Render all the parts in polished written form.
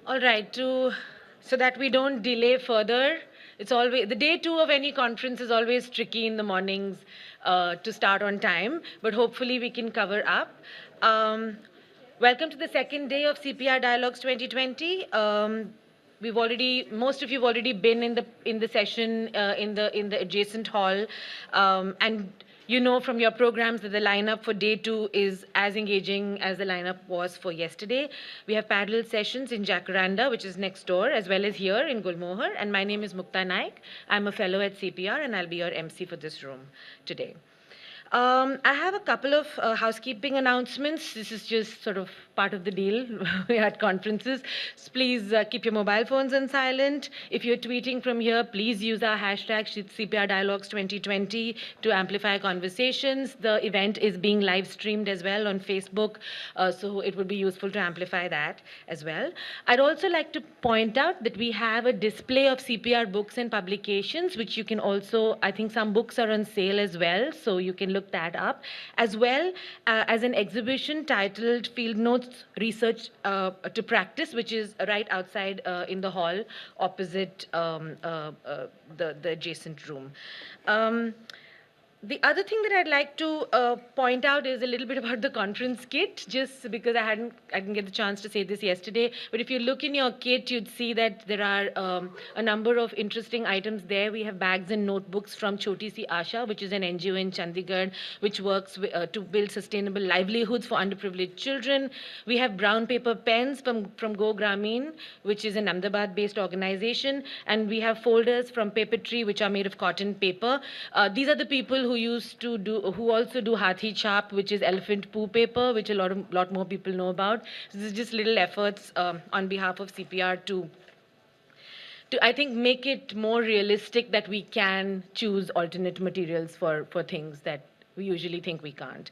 All right, so that we don't delay further, it's always the day two of any conference is always tricky in the mornings to start on time, but hopefully we can cover up. Um, Welcome to the second day of CPR Dialogues 2020. Most of you've already been in the session in the adjacent hall, and you know from your programs that the lineup for day two is as engaging as the lineup was for yesterday. We have parallel sessions in Jacaranda, which is next door, as well as here in Gulmohar. And my name is Mukta Naik. I'm a fellow at CPR, and I'll be your MC for this room today. I have a couple of housekeeping announcements. This is just sort of part of the deal at conferences. So please keep your mobile phones on silent. If you're tweeting from here, please use our hashtag CPR Dialogues 2020 to amplify conversations. The event is being live streamed as well on Facebook, so it would be useful to amplify that as well. I'd also like to point out that we have a display of CPR books and publications, which you can also, I think some books are on sale as well, so you can look that up, as well as an exhibition titled Field Notes Research to Practice, which is right outside in the hall opposite the adjacent room. The other thing that I'd like to point out is a little bit about the conference kit, just because I didn't get the chance to say this yesterday. But if you look in your kit, you'd see that there are a number of interesting items there. We have bags and notebooks from Choti Si Asha, which is an NGO in Chandigarh, which works to build sustainable livelihoods for underprivileged children. We have brown paper pens from Go Grameen, which is an Ahmedabad-based organization, and we have folders from Papetree, which are made of cotton paper. These are the people who also do Hathi Chap, which is elephant poo paper, which a lot more people know about. So this is just little efforts on behalf of CPR to I think make it more realistic that we can choose alternate materials for things that we usually think we can't.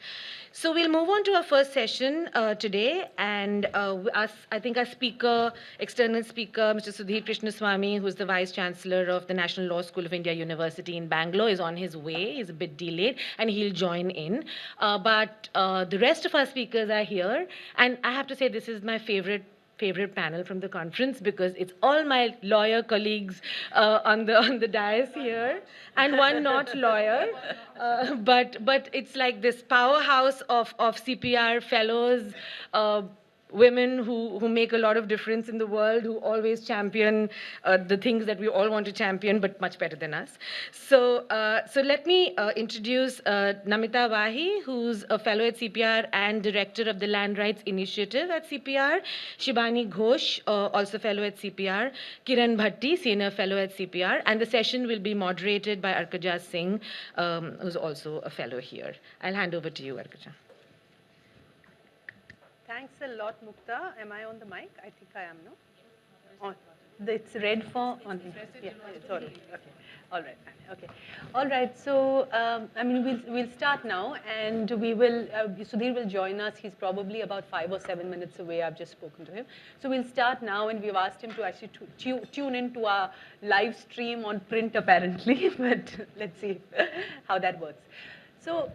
So we'll move on to our first session today, and I think our speaker, external speaker, Mr. Sudhir Krishnaswamy, who's the Vice Chancellor of the National Law School of India University in Bangalore, is on his way. He's a bit delayed, and he'll join in. But the rest of our speakers are here, and I have to say this is my favorite panel from the conference because it's all my lawyer colleagues on the dais here, and one not lawyer, but it's like this powerhouse of CPR fellows. Women who make a lot of difference in the world, who always champion the things that we all want to champion, but much better than us. So let me introduce Namita Wahi, who's a fellow at CPR and director of the Land Rights Initiative at CPR. Shibani Ghosh, also fellow at CPR. Kiran Bhatti, senior fellow at CPR. And the session will be moderated by Arkaja Singh, who's also a fellow here. I'll hand over to you, Arkaja. Thanks a lot, Mukta. Am I on the mic? I think I am, no? On. It's red for on. Yeah, it's all right. Okay. All right. Okay. All right. So, I mean, we'll start now, and we will. Sudhir will join us. He's probably about 5 or 7 minutes away. I've just spoken to him. So we'll start now, and we've asked him to actually tune into our live stream on print, apparently. But let's see how that works. So.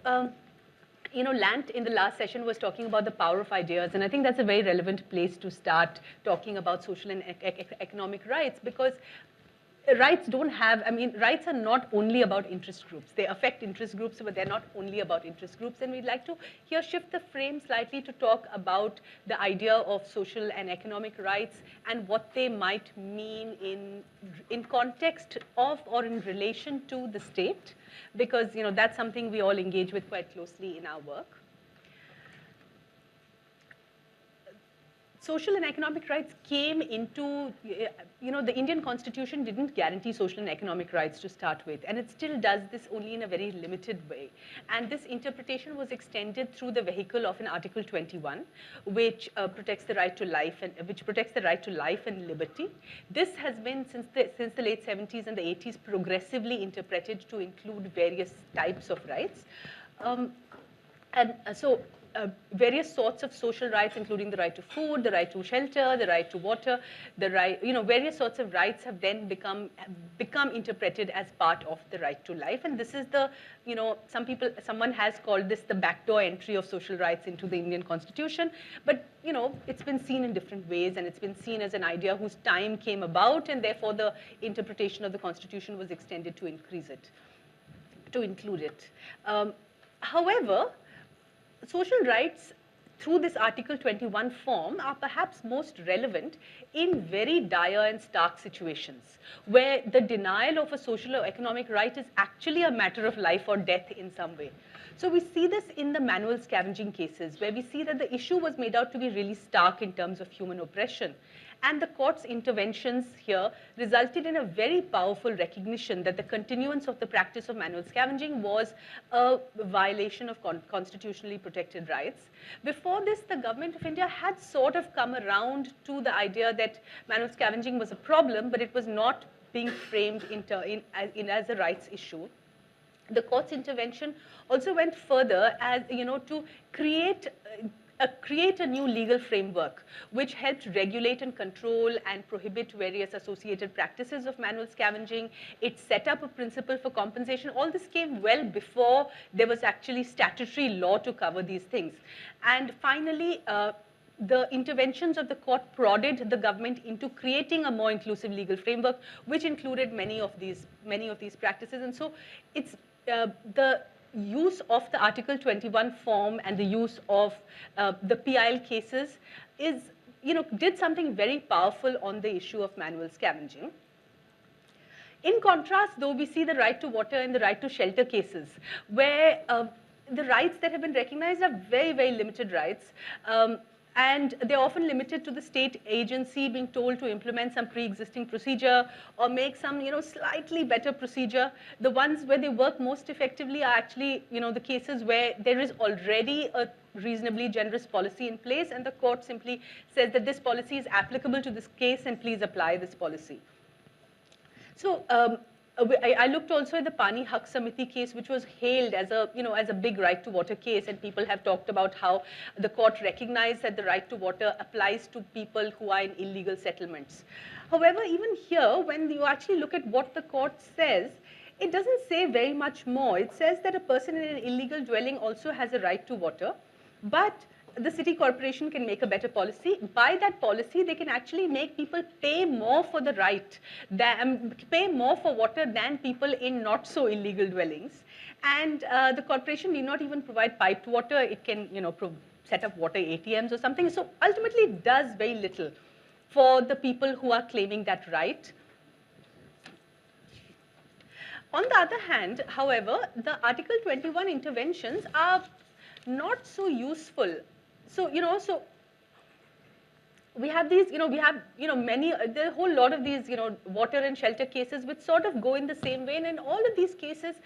Lant in the last session was talking about the power of ideas, and I think that's a very relevant place to start talking about social and economic rights, because rights rights are not only about interest groups. They affect interest groups, but they're not only about interest groups. And we'd like to here shift the frame slightly to talk about the idea of social and economic rights and what they might mean in context of or in relation to the state, because that's something we all engage with quite closely in our work. Social and economic rights came into, the Indian Constitution didn't guarantee social and economic rights to start with, and it still does this only in a very limited way. And this interpretation was extended through the vehicle of an Article 21, which protects the right to life and liberty. This has been since the late 70s and the 80s progressively interpreted to include various types of rights. So various sorts of social rights, including the right to food, the right to shelter, the right to water, the right, various sorts of rights have then become interpreted as part of the right to life. And this is the, someone has called this the backdoor entry of social rights into the Indian Constitution. But, it's been seen in different ways, and it's been seen as an idea whose time came about, and therefore the interpretation of the Constitution was extended to increase it, to include it. However, social rights through this Article 21 form are perhaps most relevant in very dire and stark situations, where the denial of a social or economic right is actually a matter of life or death in some way. So we see this in the manual scavenging cases, where we see that the issue was made out to be really stark in terms of human oppression. And the court's interventions here resulted in a very powerful recognition that the continuance of the practice of manual scavenging was a violation of constitutionally protected rights. Before this, the government of India had sort of come around to the idea that manual scavenging was a problem, but it was not being framed as a rights issue. The court's intervention also went further as, to create a new legal framework which helped regulate and control and prohibit various associated practices of manual scavenging. It set up a principle for compensation. All this came well before there was actually statutory law to cover these things. And finally, the interventions of the court prodded the government into creating a more inclusive legal framework, which included many of these practices. And so it's the use of the Article 21 form and the use of the PIL cases did something very powerful on the issue of manual scavenging. In contrast, though, we see the right to water and the right to shelter cases, where the rights that have been recognized are very, very limited rights. And they're often limited to the state agency being told to implement some pre-existing procedure or make some, slightly better procedure. The ones where they work most effectively are actually, the cases where there is already a reasonably generous policy in place, and the court simply says that this policy is applicable to this case, and please apply this policy. So I looked also at the Pani Haq Samiti case, which was hailed as a big right to water case, and people have talked about how the court recognized that the right to water applies to people who are in illegal settlements. However, even here, when you actually look at what the court says, it doesn't say very much more. It says that a person in an illegal dwelling also has a right to water, but the city corporation can make a better policy. By that policy, they can actually make people pay more for the right, pay more for water than people in not so illegal dwellings. And the corporation need not even provide piped water. It can, set up water ATMs or something. So ultimately, it does very little for the people who are claiming that right. On the other hand, however, the Article 21 interventions are not so useful. So, so we have these, there are a whole lot of these, water and shelter cases which sort of go in the same way. And in all of these cases,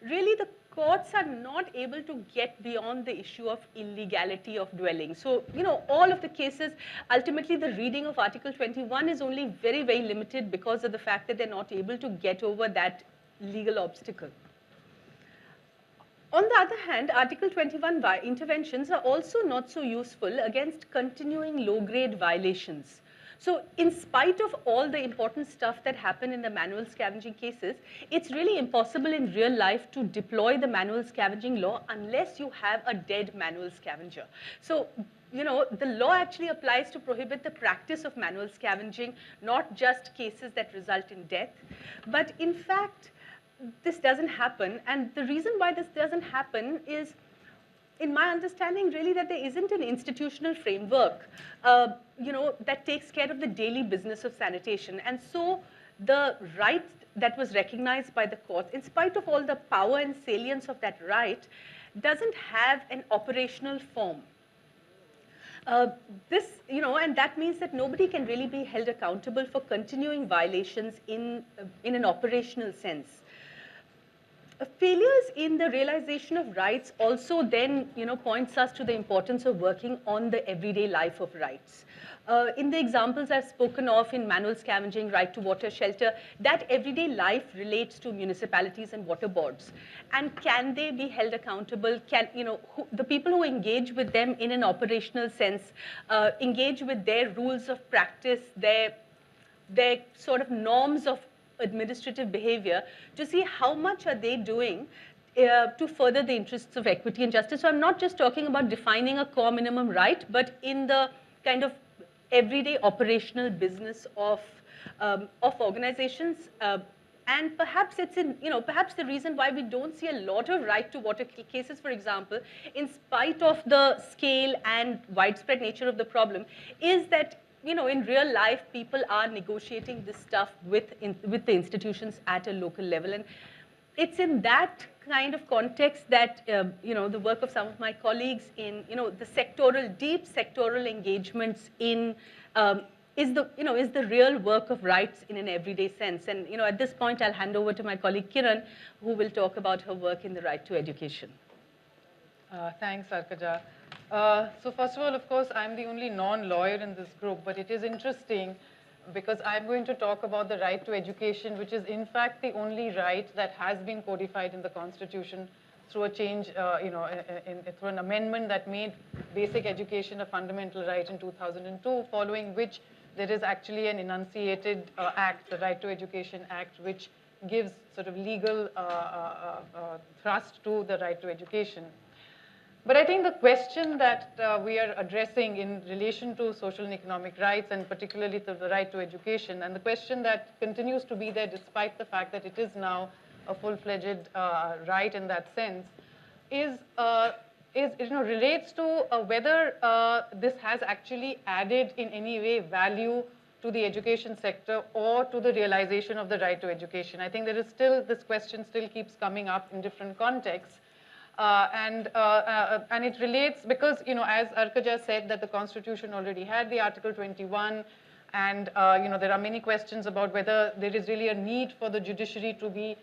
really the courts are not able to get beyond the issue of illegality of dwelling. So, all of the cases, ultimately the reading of Article 21 is only very, very limited because of the fact that they're not able to get over that legal obstacle. On the other hand, Article 21 interventions are also not so useful against continuing low-grade violations. So in spite of all the important stuff that happened in the manual scavenging cases, it's really impossible in real life to deploy the manual scavenging law unless you have a dead manual scavenger. So, the law actually applies to prohibit the practice of manual scavenging, not just cases that result in death. But in fact, this doesn't happen, and the reason why this doesn't happen is, in my understanding, really that there isn't an institutional framework, that takes care of the daily business of sanitation. And so the right that was recognized by the court, in spite of all the power and salience of that right, doesn't have an operational form. And that means that nobody can really be held accountable for continuing violations in an operational sense. failures in the realization of rights also then, points us to the importance of working on the everyday life of rights. In the examples I've spoken of in manual scavenging, right to water, shelter, that everyday life relates to municipalities and water boards. And can they be held accountable? Can, the people who engage with them in an operational sense, engage with their rules of practice, their sort of norms of administrative behavior to see how much are they doing to further the interests of equity and justice. So I'm not just talking about defining a core minimum right, but in the kind of everyday operational business of organizations. And perhaps it's in, perhaps the reason why we don't see a lot of right to water cases, for example, in spite of the scale and widespread nature of the problem, is that in real life, people are negotiating this stuff with the institutions at a local level. And it's in that kind of context that, the work of some of my colleagues in, the deep sectoral engagements in, is the real work of rights in an everyday sense. And, at this point, I'll hand over to my colleague Kiran, who will talk about her work in the right to education. Thanks, Arkaja. So first of all, of course, I'm the only non-lawyer in this group, but it is interesting because I'm going to talk about the right to education, which is in fact the only right that has been codified in the Constitution through a change, through an amendment that made basic education a fundamental right in 2002, following which there is actually an enunciated act, the Right to Education Act, which gives sort of legal thrust to the right to education. But I think the question that we are addressing in relation to social and economic rights, and particularly to the right to education, and the question that continues to be there despite the fact that it is now a full-fledged right in that sense, relates to whether this has actually added in any way value to the education sector or to the realization of the right to education. I think there is still, this question still keeps coming up in different contexts. And it relates because, as Arkaja said, that the Constitution already had the Article 21, and there are many questions about whether there is really a need for the judiciary to be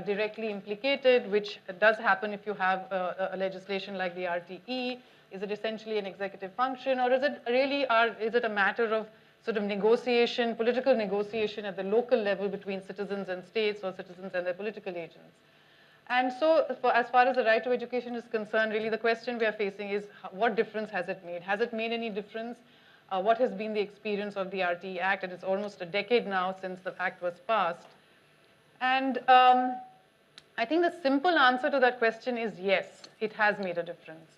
directly implicated, which does happen if you have a legislation like the RTE. Is it essentially an executive function, or is it really is it a matter of sort of negotiation, political negotiation at the local level between citizens and states, or citizens and their political agents? And so as far as the right to education is concerned, really the question we are facing is what difference has it made? Has it made any difference? What has been the experience of the RTE Act? And it's almost a decade now since the act was passed. And I think the simple answer to that question is yes, it has made a difference.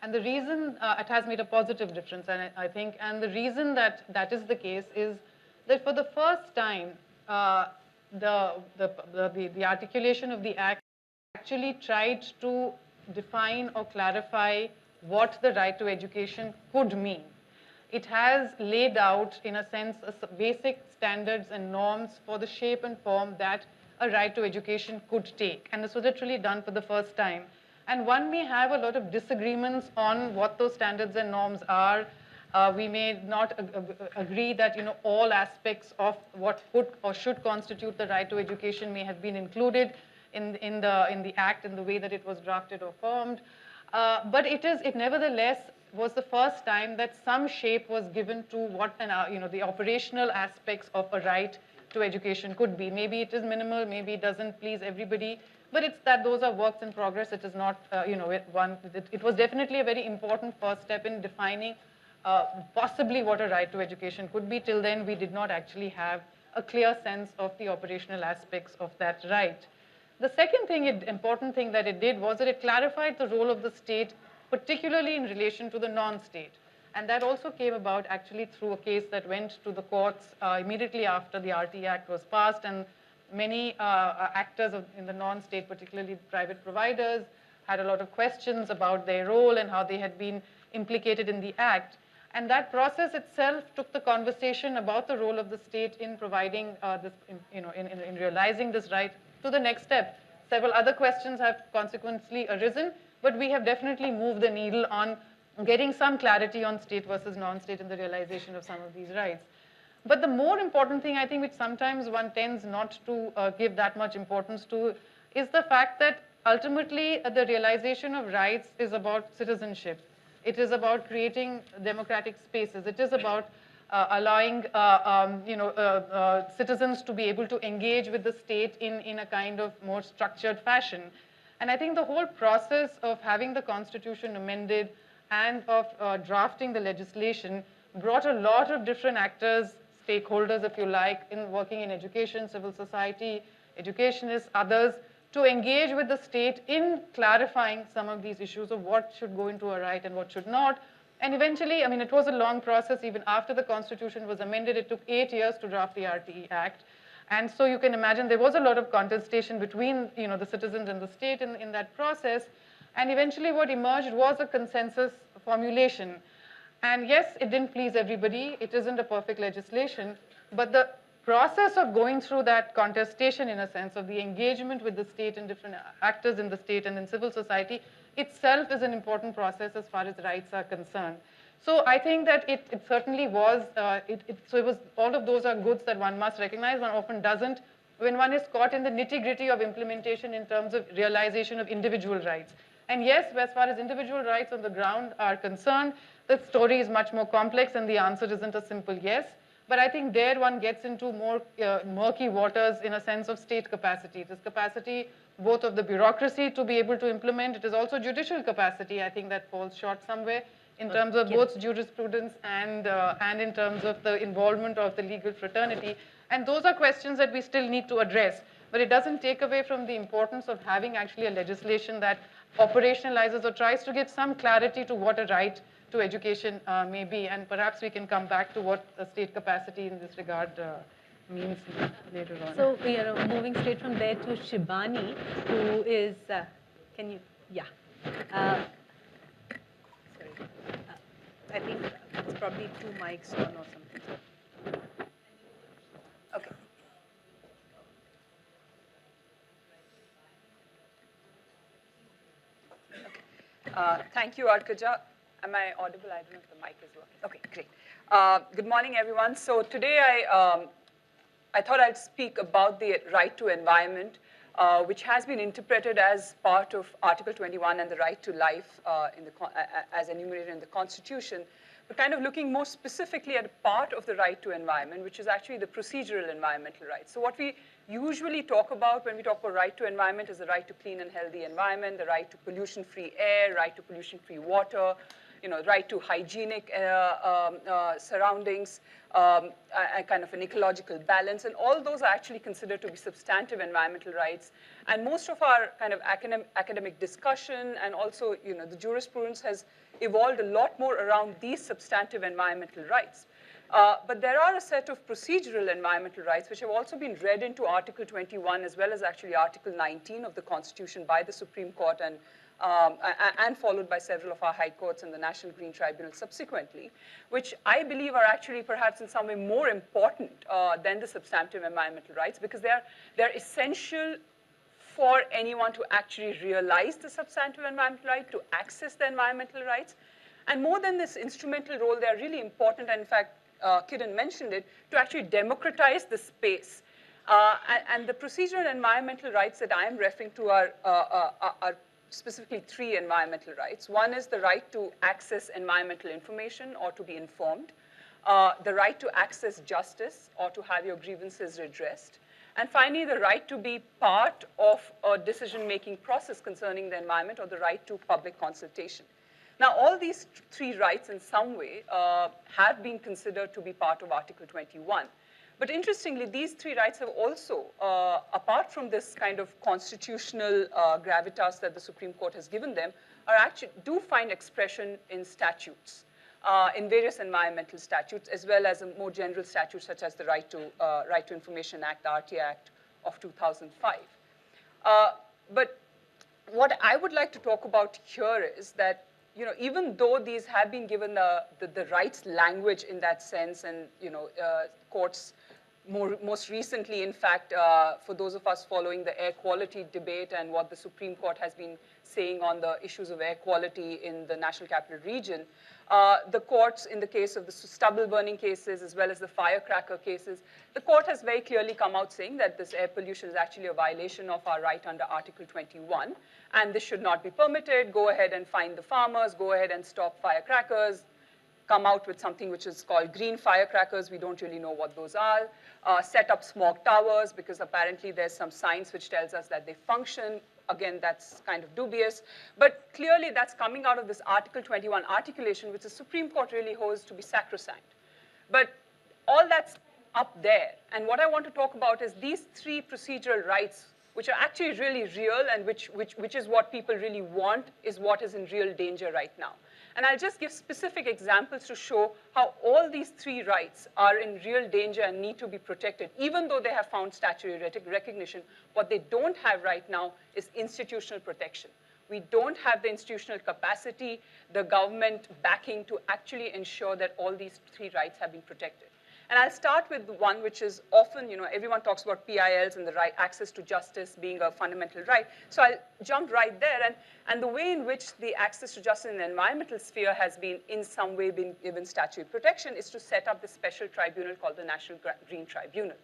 And the reason it has made a positive difference, and I think, and the reason that that is the case is that for the first time, the articulation of the act actually tried to define or clarify what the right to education could mean. It has laid out, in a sense, basic standards and norms for the shape and form that a right to education could take. And this was literally done for the first time. And one may have a lot of disagreements on what those standards and norms are. We may not agree that all aspects of what could or should constitute the right to education may have been included in the act in the way that it was drafted or formed. But it nevertheless was the first time that some shape was given to what the operational aspects of a right to education could be. Maybe it is minimal, maybe it doesn't please everybody, but it's that those are works in progress. It is not, it was definitely a very important first step in defining possibly what a right to education could be. Till then, we did not actually have a clear sense of the operational aspects of that right. The second thing, important thing that it did was that it clarified the role of the state, particularly in relation to the non-state. And that also came about actually through a case that went to the courts immediately after the RT Act was passed, and many actors in the non-state, particularly private providers, had a lot of questions about their role and how they had been implicated in the act. And that process itself took the conversation about the role of the state in providing this, in realizing this right to the next step. Several other questions have consequently arisen, but we have definitely moved the needle on getting some clarity on state versus non-state in the realization of some of these rights. But the more important thing, I think, which sometimes one tends not to give that much importance to, is the fact that ultimately the realization of rights is about citizenship. It is about creating democratic spaces. It is about allowing citizens to be able to engage with the state in a kind of more structured fashion. And I think the whole process of having the Constitution amended and of drafting the legislation brought a lot of different actors, stakeholders, if you like, in working in education, civil society, educationists, others, to engage with the state in clarifying some of these issues of what should go into a right and what should not. And eventually, I mean, it was a long process. Even after the Constitution was amended, it took 8 years to draft the RTE Act. And so you can imagine there was a lot of contestation between the citizens and the state in that process. And eventually what emerged was a consensus formulation. And yes, it didn't please everybody. It isn't a perfect legislation. But the process of going through that contestation, in a sense, of the engagement with the state and different actors in the state and in civil society itself is an important process as far as rights are concerned. So I think that it certainly was, so it was, all of those are goods that one must recognize. One often doesn't when one is caught in the nitty-gritty of implementation in terms of realization of individual rights. And yes, as far as individual rights on the ground are concerned, the story is much more complex and the answer isn't a simple yes. But I think there one gets into more murky waters in a sense of state capacity. It is capacity both of the bureaucracy to be able to implement. It is also judicial capacity, I think, that falls short somewhere in terms of both jurisprudence and in terms of the involvement of the legal fraternity. And those are questions that we still need to address. But it doesn't take away from the importance of having actually a legislation that operationalizes or tries to give some clarity to what a right to education may be. And perhaps we can come back to what the state capacity in this regard means later on. So we are moving straight from there to Shibani, who is, can you, yeah. Sorry. I think it's probably 2 mics on or something. Okay. Thank you, Arkaja. Am I audible? I don't know if the mic is working. Okay, great. Good morning, everyone. So today I thought I'd speak about the right to environment, which has been interpreted as part of Article 21 and the right to life as enumerated in the Constitution, but kind of looking more specifically at a part of the right to environment, which is actually the procedural environmental rights. So what we usually talk about when we talk about right to environment is the right to clean and healthy environment, the right to pollution-free air, right to pollution-free water, right to hygienic surroundings, a kind of an ecological balance, and all those are actually considered to be substantive environmental rights. And most of our kind of academic discussion and also, the jurisprudence has evolved a lot more around these substantive environmental rights. But there are a set of procedural environmental rights which have also been read into Article 21 as well as actually Article 19 of the Constitution by the Supreme Court and followed by several of our high courts and the National Green Tribunal subsequently, which I believe are actually perhaps in some way more important than the substantive environmental rights because they're essential for anyone to actually realize the substantive environmental right, to access the environmental rights. And more than this instrumental role, they're really important, and in fact, Kiran mentioned it, to actually democratize the space. And the procedural environmental rights that I am referring to are specifically 3 environmental rights. One is the right to access environmental information or to be informed, the right to access justice or to have your grievances redressed, and finally, the right to be part of a decision-making process concerning the environment or the right to public consultation. Now, all these 3 rights in some way have been considered to be part of Article 21. But interestingly, these 3 rights have also, apart from this kind of constitutional gravitas that the Supreme Court has given them, do find expression in statutes, in various environmental statutes, as well as a more general statute such as the Right to Information Act, the RT Act of 2005. But what I would like to talk about here is that even though these have been given the rights language in that sense, and courts most recently, in fact, for those of us following the air quality debate and what the Supreme Court has been saying on the issues of air quality in the National Capital Region. The courts, in the case of the stubble burning cases as well as the firecracker cases, the court has very clearly come out saying that this air pollution is actually a violation of our right under Article 21, and this should not be permitted. Go ahead and fine the farmers, go ahead and stop firecrackers, come out with something which is called green firecrackers. We don't really know what those are. Set up smog towers, because apparently there's some science which tells us that they function. Again, that's kind of dubious. But clearly that's coming out of this Article 21 articulation, which the Supreme Court really holds to be sacrosanct. But all that's up there. And what I want to talk about is these three procedural rights, which are actually really real and which is what people really want, is what is in real danger right now. And I'll just give specific examples to show how all these three rights are in real danger and need to be protected. Even though they have found statutory recognition, what they don't have right now is institutional protection. We don't have the institutional capacity, the government backing to actually ensure that all these three rights have been protected. And I'll start with the one which is often, everyone talks about PILs and the right access to justice being a fundamental right. So I'll jump right there. And the way in which the access to justice in the environmental sphere has been in some way been given statutory protection is to set up this special tribunal called the National Green Tribunal.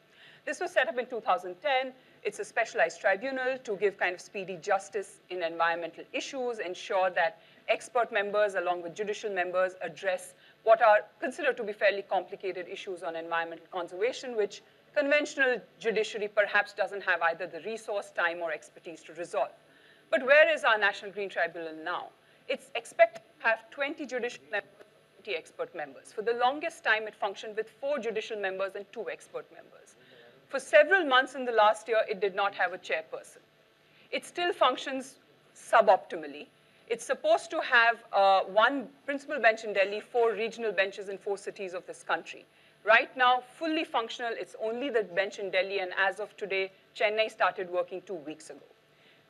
This was set up in 2010. It's a specialized tribunal to give kind of speedy justice in environmental issues, ensure that expert members along with judicial members address what are considered to be fairly complicated issues on environmental conservation, which conventional judiciary perhaps doesn't have either the resource, time, or expertise to resolve. But where is our National Green Tribunal now? It's expected to have 20 judicial members, 20 expert members. For the longest time, it functioned with 4 judicial members and 2 expert members. For several months in the last year, it did not have a chairperson. It still functions suboptimally. It's supposed to have 1 principal bench in Delhi, 4 regional benches in 4 cities of this country. Right now, fully functional, it's only the bench in Delhi, and as of today, Chennai started working 2 weeks ago.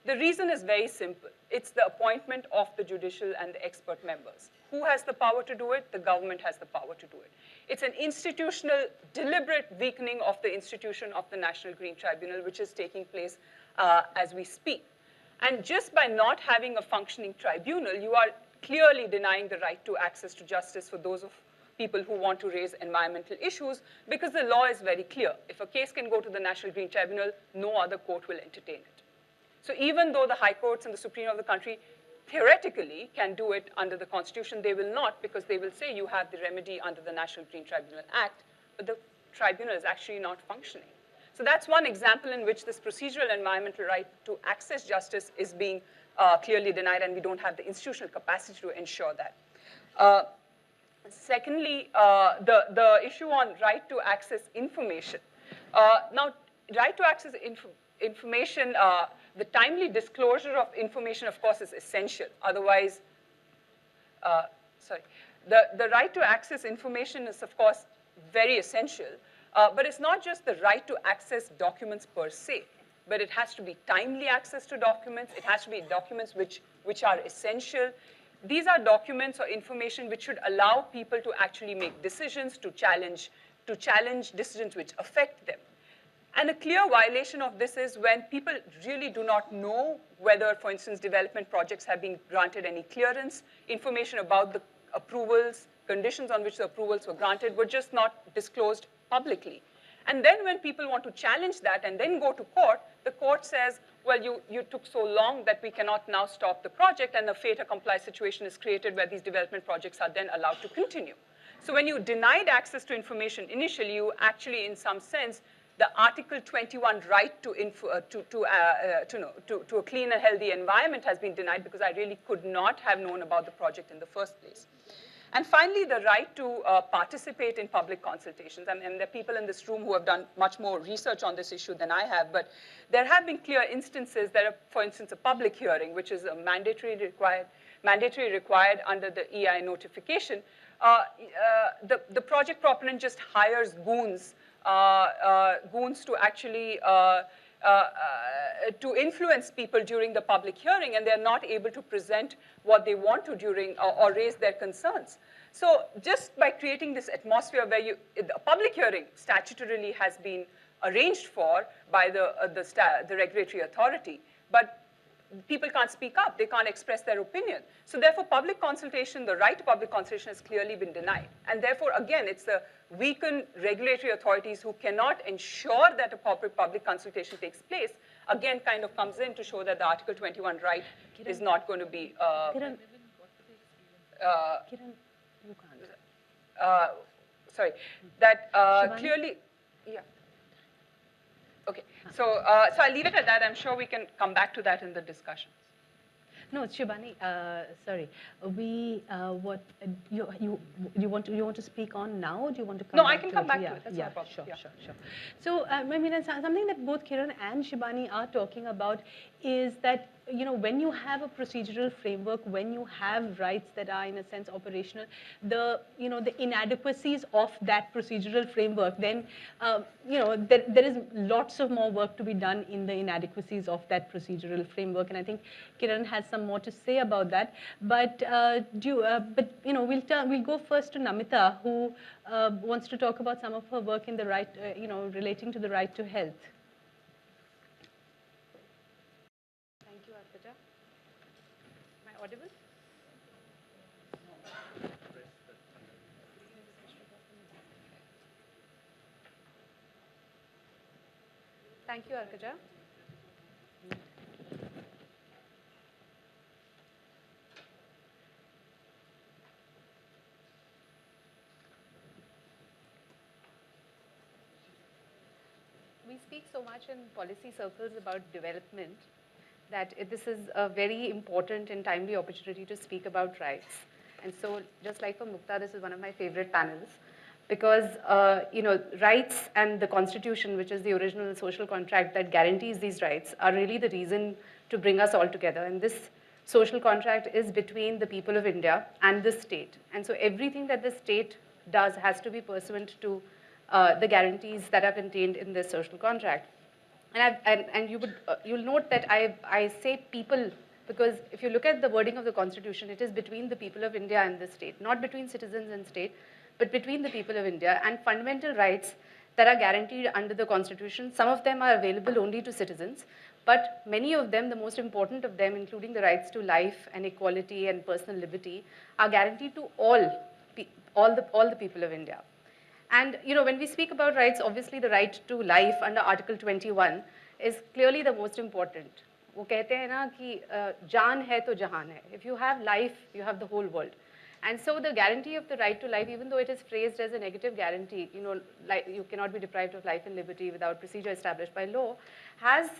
The reason is very simple. It's the appointment of the judicial and the expert members. Who has the power to do it? The government has the power to do it. It's an institutional, deliberate weakening of the institution of the National Green Tribunal, which is taking place as we speak. And just by not having a functioning tribunal, you are clearly denying the right to access to justice for those of people who want to raise environmental issues, because the law is very clear. If a case can go to the National Green Tribunal, no other court will entertain it. So even though the high courts and the Supreme Court of the country theoretically can do it under the Constitution, they will not, because they will say you have the remedy under the National Green Tribunal Act, but the tribunal is actually not functioning. So that's one example in which this procedural environmental right to access justice is being clearly denied, and we don't have the institutional capacity to ensure that. Secondly, the issue on right to access information. Now, right to access information, the timely disclosure of information, of course, is essential. Otherwise, the right to access information is, of course, very essential. But it's not just the right to access documents per se, but it has to be timely access to documents. It has to be documents which are essential. These are documents or information which should allow people to actually make decisions, to challenge decisions which affect them. And a clear violation of this is when people really do not know whether, for instance, development projects have been granted any clearance, information about the approvals, conditions on which the approvals were granted were just not disclosed publicly. And then when people want to challenge that and then go to court, the court says, well, you took so long that we cannot now stop the project, and a fait accompli situation is created where these development projects are then allowed to continue. So when you denied access to information initially, you actually, in some sense, the Article 21 right to a clean and healthy environment has been denied, because I really could not have known about the project in the first place. And finally, the right to participate in public consultations. And there are people in this room who have done much more research on this issue than I have, but there have been clear instances. There are, for instance, a public hearing, which is a mandatory required under the EI notification. The project proponent just hires goons to actually to influence people during the public hearing, and they're not able to present what they want to during or raise their concerns. So just by creating this atmosphere where the public hearing statutorily has been arranged for by the regulatory authority, but people can't speak up, they can't express their opinion. So therefore, public consultation, the right to public consultation has clearly been denied. And therefore, again, it's the weakened regulatory authorities who cannot ensure that a proper public consultation takes place, again, kind of comes in to show that the Article 21 right is not going to be... Kiran, you can't. Sorry, that Shivani? clearly... Yeah. Okay, so I'll leave it at that. I'm sure we can come back to that in the discussion. No, Shivani, sorry. You want to speak on now, or do you want to come No, back I can to come it? back to Yeah, it. That's yeah, no problem. sure, Yeah. sure. So, I mean, it's something that both Kiran and Shivani are talking about is that, when you have a procedural framework, when you have rights that are in a sense operational, the inadequacies of that procedural framework, then, there is lots of more work to be done in the inadequacies of that procedural framework. And I think Kiran has some more to say about that. But, we'll go first to Namita, who wants to talk about some of her work in the right, relating to the right to health. Thank you, Arpita. Am I audible? Thank you, Arpita. We speak so much in policy circles about development that this is a very important and timely opportunity to speak about rights. And so, just like for Mukta, this is one of my favorite panels because rights and the Constitution, which is the original social contract that guarantees these rights, are really the reason to bring us all together. And this social contract is between the people of India and the state. And so everything that the state does has to be pursuant to the guarantees that are contained in this social contract. And you'll note that I say people because if you look at the wording of the Constitution, it is between the people of India and the state, not between citizens and state, but between the people of India. And fundamental rights that are guaranteed under the Constitution, some of them are available only to citizens, but many of them, the most important of them, including the rights to life and equality and personal liberty, are guaranteed to all the people of India. And when we speak about rights, obviously the right to life under Article 21 is clearly the most important. वो कहते हैं ना कि जान है तो जहान है. If you have life, you have the whole world. And so the guarantee of the right to life, even though it is phrased as a negative guarantee, like you cannot be deprived of life and liberty without procedure established by law, has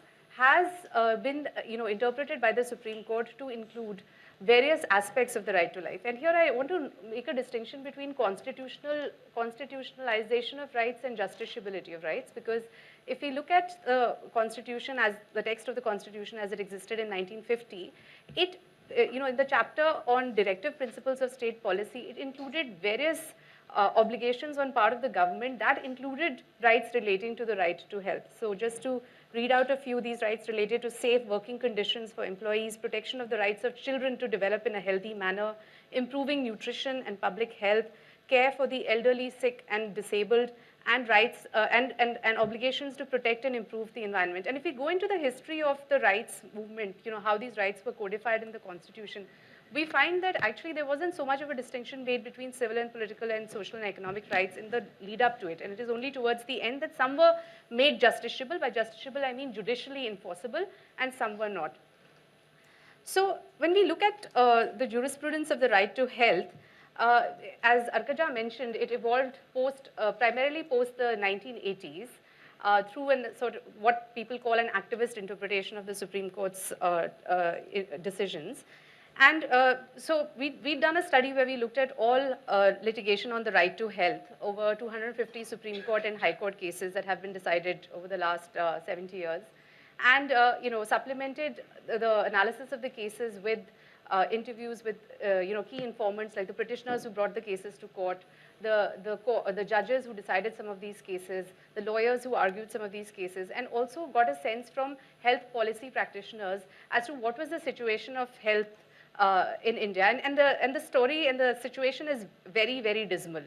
been interpreted by the Supreme Court to include various aspects of the right to life. And here I want to make a distinction between constitutionalization of rights and justiciability of rights, because if we look at the Constitution as the text of the Constitution as it existed in 1950, it, in the chapter on directive principles of state policy, it included various obligations on part of the government that included rights relating to the right to health. So just to read out a few, these rights related to safe working conditions for employees, protection of the rights of children to develop in a healthy manner, improving nutrition and public health, care for the elderly, sick and disabled, and rights and obligations to protect and improve the environment. And if we go into the history of the rights movement, how these rights were codified in the Constitution, we find that actually there wasn't so much of a distinction made between civil and political and social and economic rights in the lead up to it. And it is only towards the end that some were made justiciable. By justiciable, I mean judicially enforceable, and some were not. So when we look at the jurisprudence of the right to health, as Arkaja mentioned, it evolved primarily post the 1980s through sort of what people call an activist interpretation of the Supreme Court's decisions. And so we've done a study where we looked at all litigation on the right to health, over 250 Supreme Court and High Court cases that have been decided over the last 70 years, and supplemented the analysis of the cases with interviews with key informants like the petitioners who brought the cases to court, the judges who decided some of these cases, the lawyers who argued some of these cases, and also got a sense from health policy practitioners as to what was the situation of health in India. And the story and the situation is very, very dismal.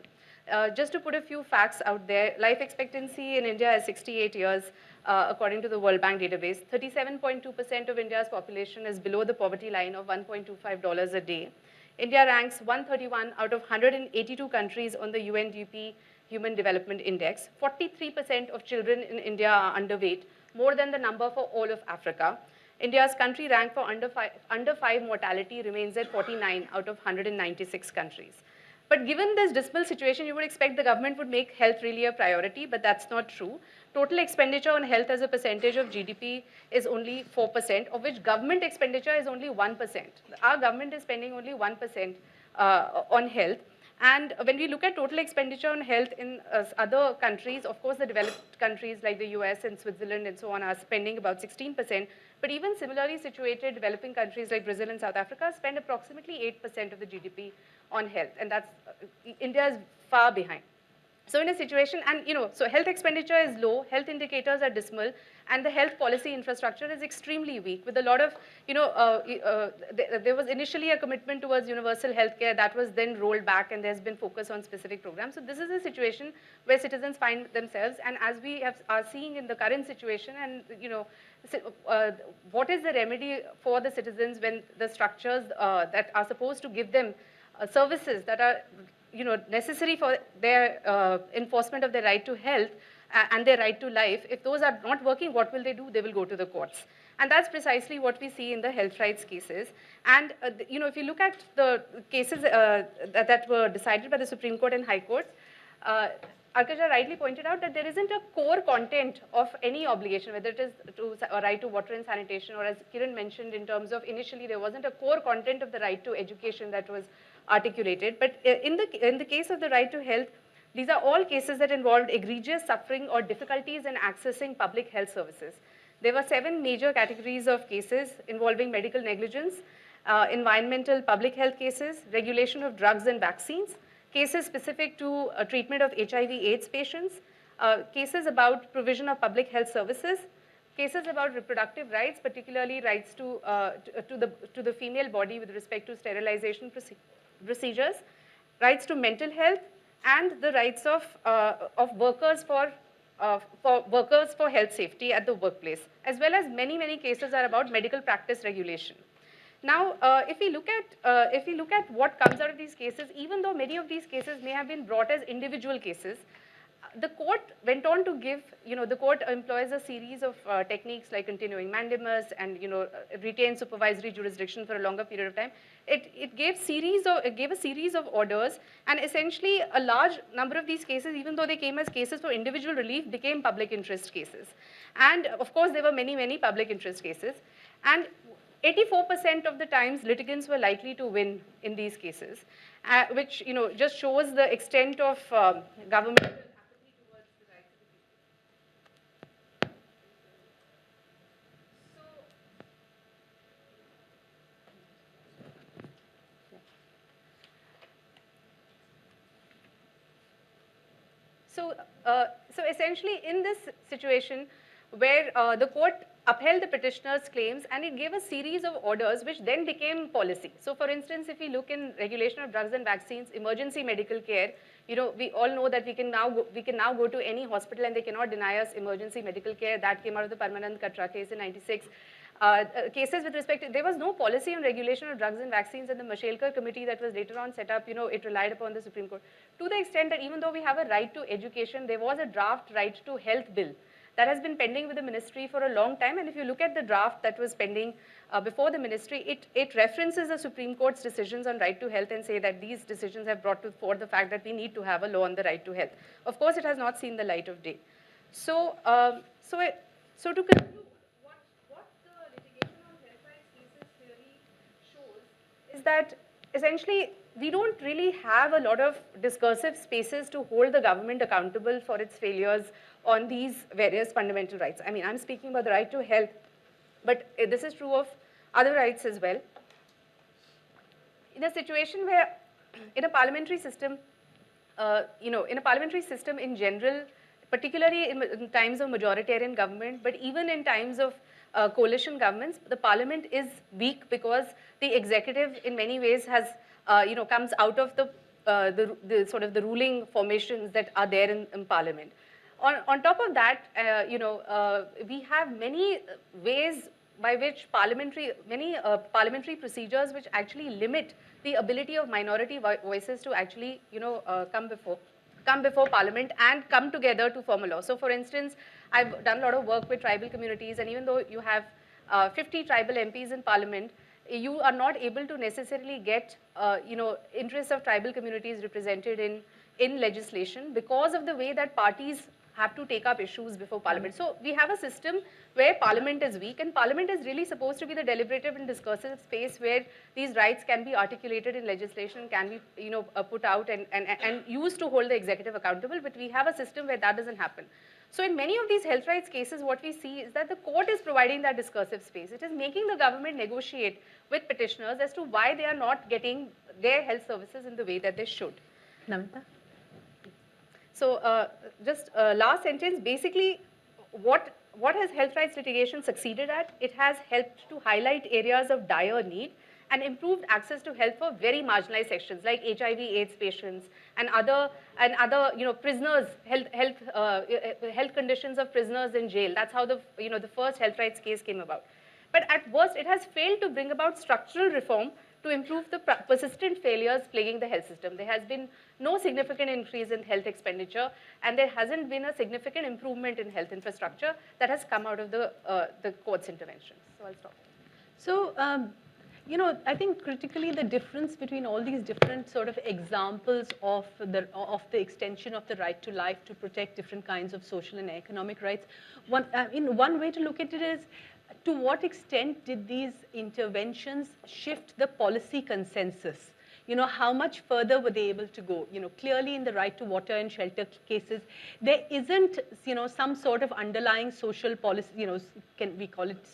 Just to put a few facts out there, life expectancy in India is 68 years. according to the World Bank database. 37.2% of India's population is below the poverty line of $1.25 a day. India ranks 131 out of 182 countries on the UNDP Human Development Index. 43% of children in India are underweight, more than the number for all of Africa. India's country rank for under 5 mortality remains at 49 out of 196 countries. But given this dismal situation, you would expect the government would make health really a priority, but that's not true. Total expenditure on health as a percentage of GDP is only 4%, of which government expenditure is only 1%. Our government is spending only 1% on health. And when we look at total expenditure on health in other countries, of course, the developed countries like the US and Switzerland and so on are spending about 16%. But even similarly situated developing countries like Brazil and South Africa spend approximately 8% of the GDP on health. And that's, India is far behind. So in a situation, and so health expenditure is low, health indicators are dismal, and the health policy infrastructure is extremely weak with a lot of, there was initially a commitment towards universal healthcare that was then rolled back, and there's been focus on specific programs. So this is a situation where citizens find themselves, and as we are seeing in the current situation, and what is the remedy for the citizens when the structures that are supposed to give them services that are necessary for their enforcement of their right to health and their right to life, if those are not working, what will they do? They will go to the courts. And that's precisely what we see in the health rights cases. And if you look at the cases that were decided by the Supreme Court and High Courts, Arkaja rightly pointed out that there isn't a core content of any obligation, whether it is a right to water and sanitation, or as Kiran mentioned in terms of initially there wasn't a core content of the right to education that was articulated. But in the case of the right to health, these are all cases that involved egregious suffering or difficulties in accessing public health services. There were 7 major categories of cases involving medical negligence, environmental public health cases, regulation of drugs and vaccines, cases specific to treatment of HIV/AIDS patients, cases about provision of public health services, cases about reproductive rights, particularly rights to the female body with respect to sterilization procedures, rights to mental health, and the rights of workers for health safety at the workplace, as well as many cases are about medical practice regulation. Now, if we look at what comes out of these cases, even though many of these cases may have been brought as individual cases, the court went on to give, the court employs a series of techniques like continuing mandamus and, retained supervisory jurisdiction for a longer period of time. It gave a series of orders, and essentially a large number of these cases, even though they came as cases for individual relief, became public interest cases. And of course, there were many public interest cases. And 84% of the times, litigants were likely to win in these cases, which just shows the extent of government apathy towards the rights of the people. So essentially, in this situation, where the court upheld the petitioner's claims, and it gave a series of orders which then became policy. So for instance, if we look in regulation of drugs and vaccines, emergency medical care, we all know that we can now go to any hospital and they cannot deny us emergency medical care. That came out of the Parmanand Katra case in '96. Cases with respect to, there was no policy on regulation of drugs and vaccines, and the Mashelkar committee that was later on set up, it relied upon the Supreme Court. To the extent that even though we have a right to education, there was a draft right to health bill that has been pending with the ministry for a long time. And if you look at the draft that was pending before the ministry, it references the Supreme Court's decisions on right to health and say that these decisions have brought forward the fact that we need to have a law on the right to health. Of course, it has not seen the light of day. So to conclude, what the litigation on health rights cases really shows is that essentially we don't really have a lot of discursive spaces to hold the government accountable for its failures on these various fundamental rights. I mean, I'm speaking about the right to health, but this is true of other rights as well. In a situation where, in a parliamentary system, in general, particularly in times of majoritarian government, but even in times of coalition governments, the parliament is weak because the executive, in many ways, has comes out of the sort of the ruling formations that are there in parliament. On top of that, we have many ways by which parliamentary procedures which actually limit the ability of minority voices to actually, come before parliament and come together to form a law. So for instance, I've done a lot of work with tribal communities, and even though you have 50 tribal MPs in parliament, you are not able to necessarily get, interests of tribal communities represented in legislation because of the way that parties have to take up issues before parliament. So we have a system where parliament is weak, and parliament is really supposed to be the deliberative and discursive space where these rights can be articulated in legislation, can be, put out and used to hold the executive accountable, but we have a system where that doesn't happen. So in many of these health rights cases, what we see is that the court is providing that discursive space. It is making the government negotiate with petitioners as to why they are not getting their health services in the way that they should. Namita? So just last sentence, basically what has health rights litigation succeeded at? It has helped to highlight areas of dire need and improved access to health for very marginalized sections like HIV/AIDS patients and other prisoners, health conditions of prisoners in jail. That's how the first health rights case came about. But at worst, it has failed to bring about structural reform to improve the persistent failures plaguing the health system. There has been no significant increase in health expenditure, and there hasn't been a significant improvement in health infrastructure that has come out of the court's interventions. So I'll stop. So, I think critically the difference between all these different sort of examples of the extension of the right to life to protect different kinds of social and economic rights, one way to look at it is, to what extent did these interventions shift the policy consensus? How much further were they able to go? Clearly in the right to water and shelter cases, there isn't, some sort of underlying social policy, can we call it,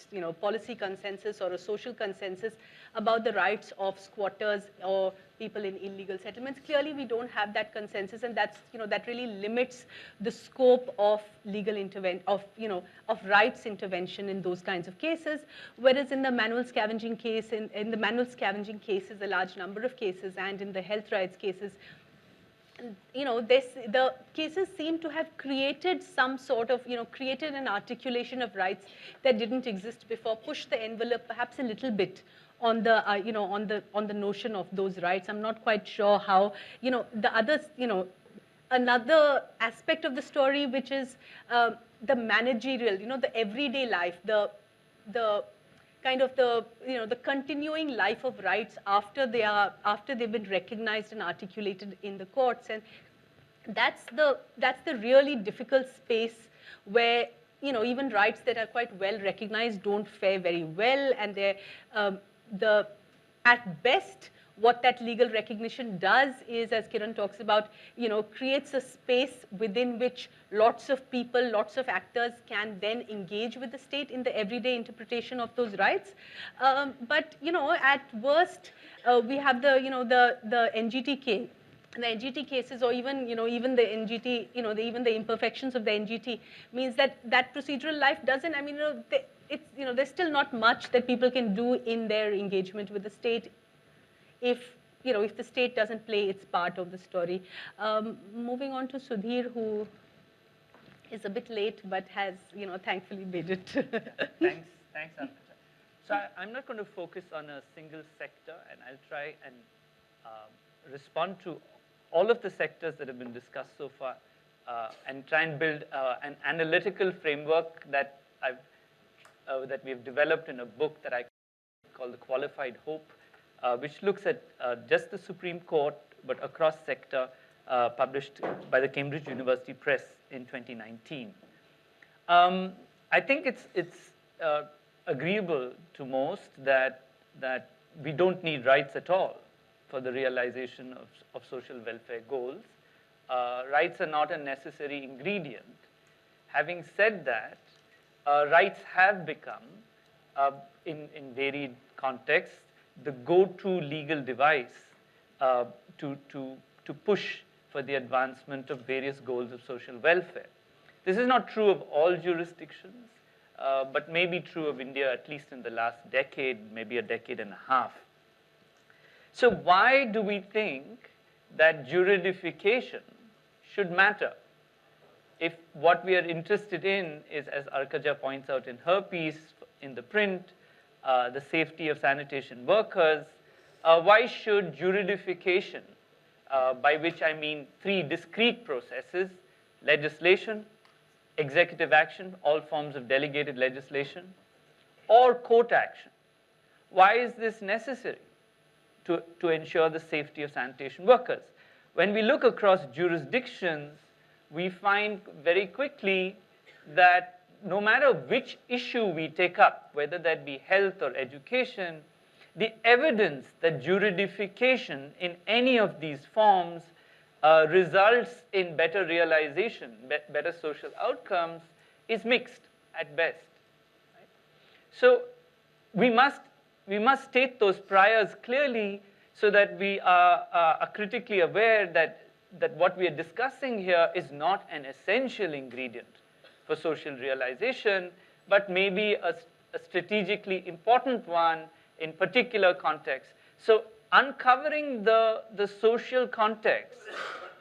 policy consensus or a social consensus about the rights of squatters or people in illegal settlements. Clearly, we don't have that consensus, and that's, that really limits the scope of legal of rights intervention in those kinds of cases. Whereas in the manual scavenging case, in the manual scavenging cases, a large number of cases, and in the health rights cases, the cases seem to have created some sort of, created an articulation of rights that didn't exist before, pushed the envelope perhaps a little bit on the, on the notion of those rights. I'm not quite sure how, the others, another aspect of the story, which is the managerial, the everyday life, the kind of the continuing life of rights after they've been recognized and articulated in the courts. And that's the really difficult space where, even rights that are quite well recognized don't fare very well, and they're, at best, what that legal recognition does is, as Kiran talks about, creates a space within which lots of people, lots of actors can then engage with the state in the everyday interpretation of those rights. But, at worst, we have the NGT case. The NGT cases, or even, even the NGT, even the imperfections of the NGT means that procedural life doesn't, there's still not much that people can do in their engagement with the state if the state doesn't play its part of the story. Moving on to Sudhir, who is a bit late, but has, thankfully made it. Thanks, Arpita. So I'm not going to focus on a single sector, and I'll try and respond to all of the sectors that have been discussed so far, and try and build an analytical framework that we've developed in a book that I call The Qualified Hope, which looks at just the Supreme Court, but across sector, published by the Cambridge University Press in 2019. I think it's agreeable to most that we don't need rights at all for the realization of social welfare goals. Rights are not a necessary ingredient. Having said that, rights have become, in varied contexts, the go-to legal device to push for the advancement of various goals of social welfare. This is not true of all jurisdictions, but may be true of India, at least in the last decade, maybe a decade and a half. So why do we think that juridification should matter? if what we are interested in is, as Arkaja points out in her piece in the print, the safety of sanitation workers, why should juridification, by which I mean 3 discrete processes, legislation, executive action, all forms of delegated legislation, or court action, why is this necessary to ensure the safety of sanitation workers? When we look across jurisdictions, we find very quickly that no matter which issue we take up, whether that be health or education, the evidence that juridification in any of these forms results in better realization, better social outcomes, is mixed at best. Right? So we must state those priors clearly so that we are critically aware that what we are discussing here is not an essential ingredient for social realization, but maybe a strategically important one in particular contexts. So uncovering the social context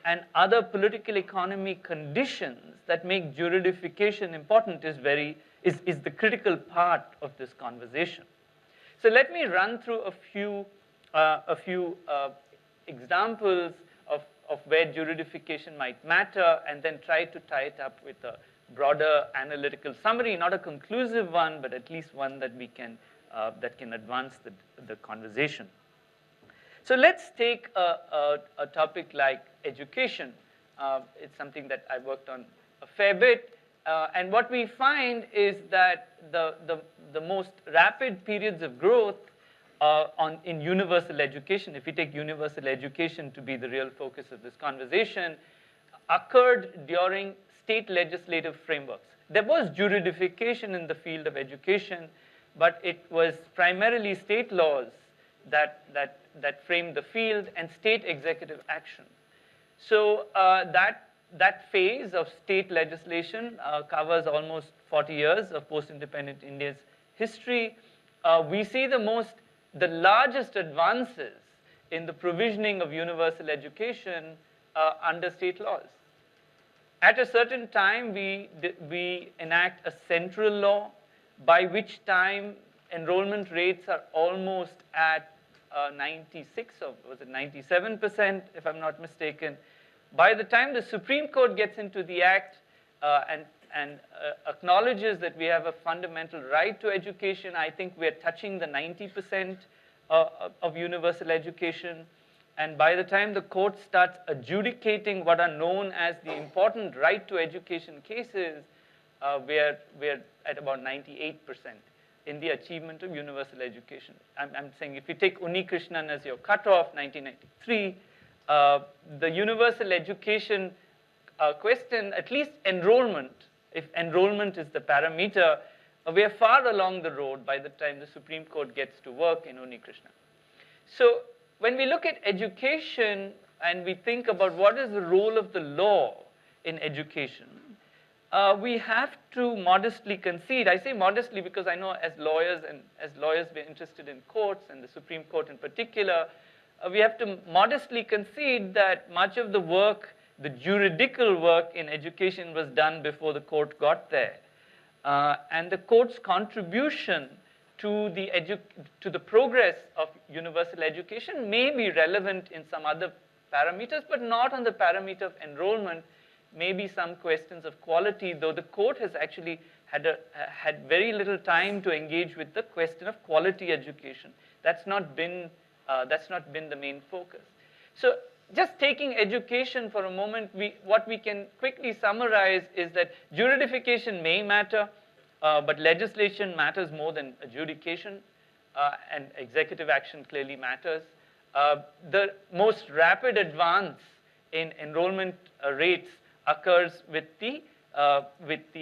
and other political economy conditions that make juridification important is the critical part of this conversation. So let me run through a few examples of where juridification might matter, and then try to tie it up with a broader analytical summary, not a conclusive one, but at least one that we can that can advance the conversation. So let's take a topic like education. It's something that I worked on a fair bit, and what we find is that the most rapid periods of growth in universal education, if we take universal education to be the real focus of this conversation, occurred during state legislative frameworks. There was juridification in the field of education, but it was primarily state laws that framed the field and state executive action. So that phase of state legislation covers almost 40 years of post-independent India's history. We see the largest advances in the provisioning of universal education under state laws. At a certain time, we enact a central law, by which time enrollment rates are almost at 96, or was it 97%, if I'm not mistaken. By the time the Supreme Court gets into the act and acknowledges that we have a fundamental right to education, I think we're touching the 90% of universal education. And by the time the court starts adjudicating what are known as the important right to education cases, we're at about 98% in the achievement of universal education. I'm saying if you take Unnikrishnan as your cutoff, 1993, the universal education question, at least enrollment, if enrollment is the parameter, we are far along the road by the time the Supreme Court gets to work in Unnikrishnan. So when we look at education and we think about what is the role of the law in education, we have to modestly concede. I say modestly because I know as lawyers we're interested in courts, and the Supreme Court in particular, we have to modestly concede that much of the work, the juridical work in education, was done before the court got there. And the court's contribution to the progress of universal education may be relevant in some other parameters, but not on the parameter of enrollment. Maybe some questions of quality, though the court has actually had very little time to engage with the question of quality education. That's not been the main focus. So just taking education for a moment, what we can quickly summarize is that juridification may matter, but legislation matters more than adjudication, and executive action clearly matters. The most rapid advance in enrollment rates occurs with the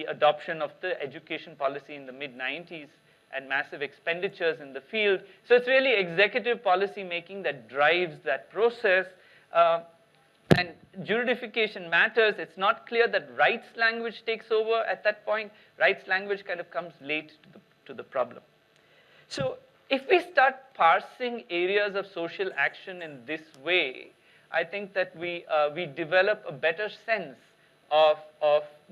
adoption of the education policy in the mid-90s and massive expenditures in the field. So it's really executive policy making that drives that process. And juridification matters. It's not clear that rights language takes over at that point. Rights language kind of comes late to the problem. So if we start parsing areas of social action in this way, I think that we develop a better sense of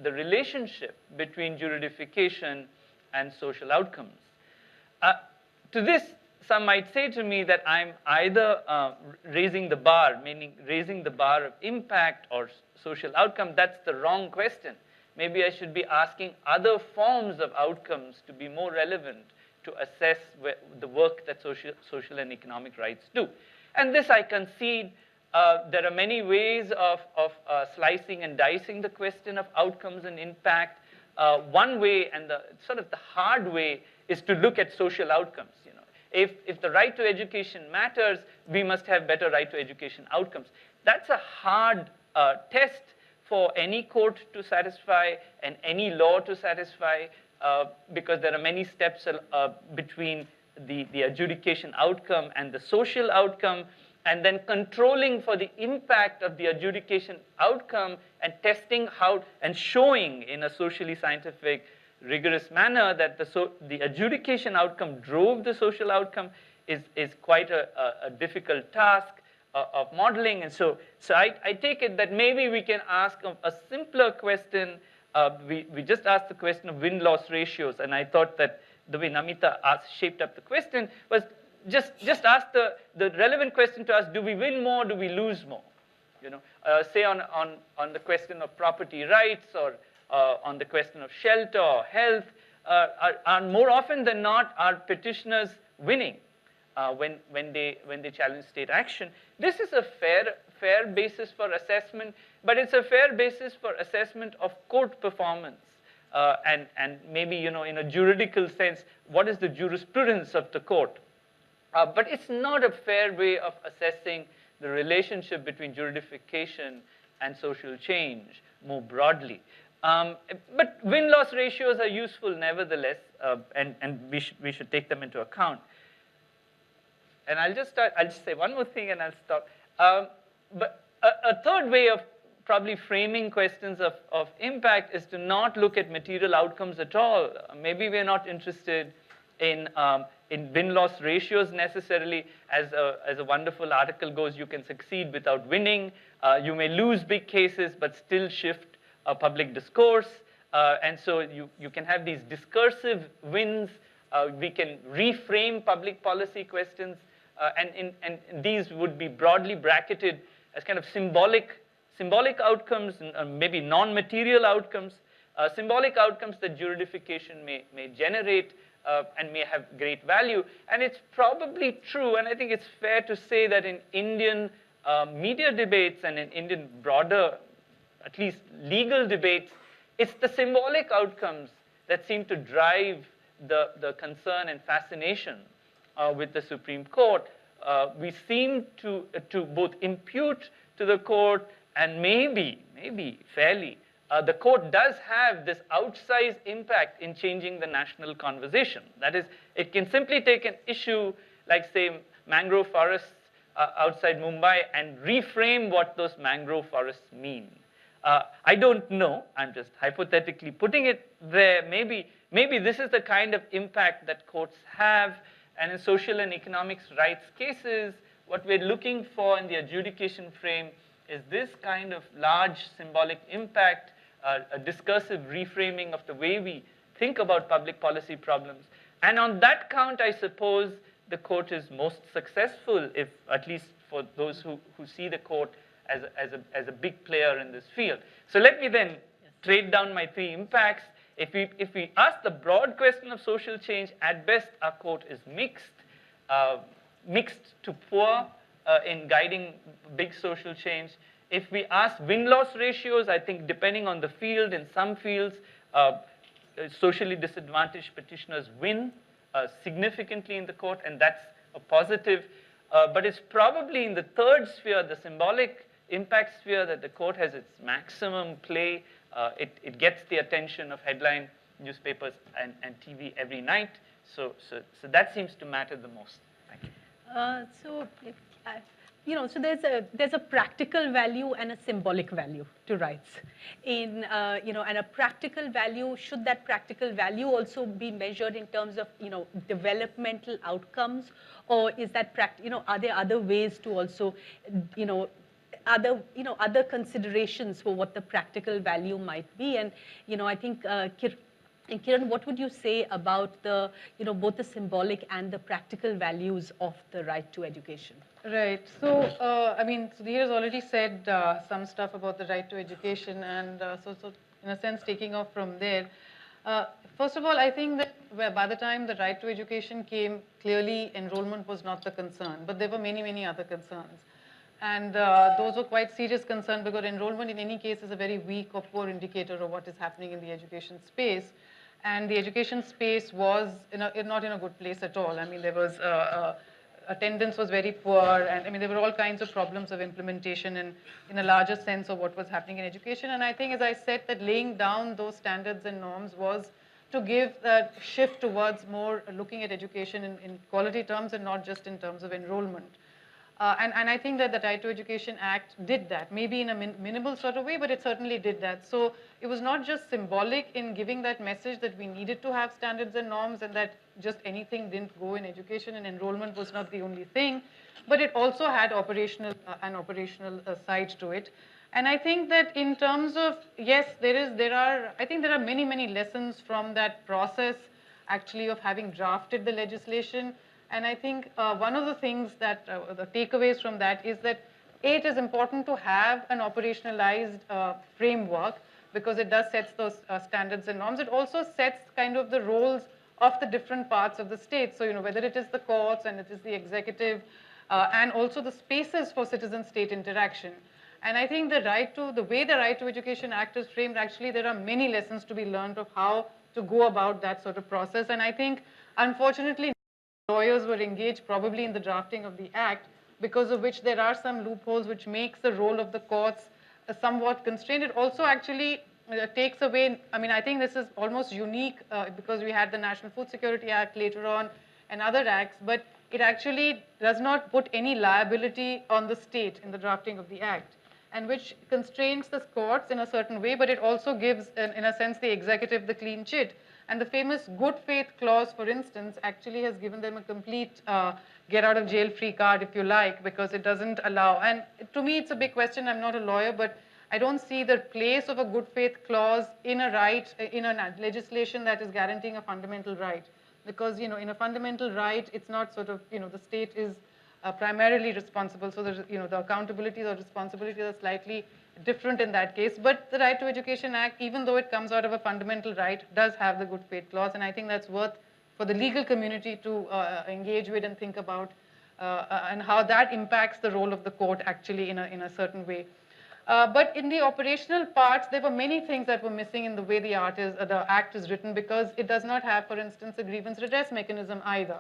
the relationship between juridification and social outcomes. To this, some might say to me that I'm either raising the bar, meaning raising the bar of impact or social outcome. That's the wrong question. Maybe I should be asking other forms of outcomes to be more relevant to assess the work that social and economic rights do. And this I concede. There are many ways of slicing and dicing the question of outcomes and impact. One way, and the sort of the hard way, is to look at social outcomes. If the right to education matters, we must have better right to education outcomes. That's a hard test for any court to satisfy and any law to satisfy, because there are many steps between the adjudication outcome and the social outcome, and then controlling for the impact of the adjudication outcome and testing how and showing in a socially scientific, rigorous manner that the adjudication outcome drove the social outcome is quite a difficult task of modeling. And so I take it that maybe we can ask a simpler question. We just asked the question of win-loss ratios, and I thought that the way Namita shaped up the question was just ask the relevant question to us: do we win more, do we lose more? Say on the question of property rights, or on the question of shelter or health, are more often than not are petitioners winning when they challenge state action. This is a fair basis for assessment, but it's a fair basis for assessment of court performance. And maybe, in a juridical sense, what is the jurisprudence of the court? But it's not a fair way of assessing the relationship between juridification and social change more broadly. But win-loss ratios are useful nevertheless, and we should take them into account. And I'll just say one more thing and I'll stop. But a third way of probably framing questions of impact is to not look at material outcomes at all. Maybe we're not interested in win-loss ratios necessarily. As a wonderful article goes, you can succeed without winning. You may lose big cases, but still shift public discourse. And so you can have these discursive wins. We can reframe public policy questions. And these would be broadly bracketed as kind of symbolic outcomes, and maybe non-material outcomes, symbolic outcomes that juridification may generate and may have great value. And it's probably true, and I think it's fair to say that in Indian media debates and in Indian broader, at least legal debates, it's the symbolic outcomes that seem to drive the concern and fascination with the Supreme Court. We seem to both impute to the court, and maybe fairly, the court does have this outsized impact in changing the national conversation. That is, it can simply take an issue like, say, mangrove forests outside Mumbai and reframe what those mangrove forests mean. I don't know. I'm just hypothetically putting it there. Maybe this is the kind of impact that courts have. And in social and economics rights cases, what we're looking for in the adjudication frame is this kind of large symbolic impact, a discursive reframing of the way we think about public policy problems. And on that count, I suppose the court is most successful, if at least for those who see the court as a big player in this field. So let me then trade down my three impacts. If we ask the broad question of social change, at best our court is mixed to poor in guiding big social change. If we ask win-loss ratios, I think depending on the field, in some fields, socially disadvantaged petitioners win significantly in the court, and that's a positive. But it's probably in the third sphere, the symbolic impact sphere, that the court has its maximum play. It gets the attention of headline newspapers and TV every night. So that seems to matter the most. Thank you. So there's a practical value and a symbolic value to rights. And a practical value, should that practical value also be measured in terms of developmental outcomes, or is that are there other ways to also other considerations for what the practical value might be. And, I think, and Kiran, what would you say about the, both the symbolic and the practical values of the right to education? Right. So, I mean, Sudhir has already said some stuff about the right to education, and so in a sense, taking off from there. First of all, I think that by the time the right to education came, clearly enrollment was not the concern, but there were many, many other concerns. And those were quite serious concerns because enrollment in any case is a very weak or poor indicator of what is happening in the education space. And the education space was not in a good place at all. I mean, there was attendance was very poor, and I mean, there were all kinds of problems of implementation and in a larger sense of what was happening in education. And I think, as I said, that laying down those standards and norms was to give that shift towards more looking at education in quality terms and not just in terms of enrollment. And I think that the Right to Education Act did that, maybe in a minimal sort of way, but it certainly did that. So it was not just symbolic in giving that message that we needed to have standards and norms and that just anything didn't go in education and enrollment was not the only thing, but it also had an operational side to it. And I think that in terms of, yes, I think there are many, many lessons from that process actually of having drafted the legislation. And I think one of the things that, the takeaways from that is that it is important to have an operationalized framework because it does set those standards and norms. It also sets kind of the roles of the different parts of the state. So, whether it is the courts and it is the executive and also the spaces for citizen-state interaction. And I think the way the Right to Education Act is framed, actually there are many lessons to be learned of how to go about that sort of process. And I think, unfortunately, lawyers were engaged probably in the drafting of the act, because of which there are some loopholes which makes the role of the courts somewhat constrained. It also actually takes away, I mean, I think this is almost unique because we had the National Food Security Act later on and other acts, but it actually does not put any liability on the state in the drafting of the act, and which constrains the courts in a certain way, but it also gives, in a sense, the executive the clean chit. And the famous good faith clause, for instance, actually has given them a complete get out of jail free card, if you like, because it doesn't allow. And to me, it's a big question. I'm not a lawyer, but I don't see the place of a good faith clause in a legislation that is guaranteeing a fundamental right. Because, in a fundamental right, it's not sort of, the state is primarily responsible. So there's, the accountabilities or responsibilities are slightly different in that case. But the Right to Education Act, even though it comes out of a fundamental right, does have the good faith clause. And I think that's worth for the legal community to engage with and think about and how that impacts the role of the court actually in a certain way. But in the operational parts, there were many things that were missing in the way the act is written, because it does not have, for instance, a grievance redress mechanism either.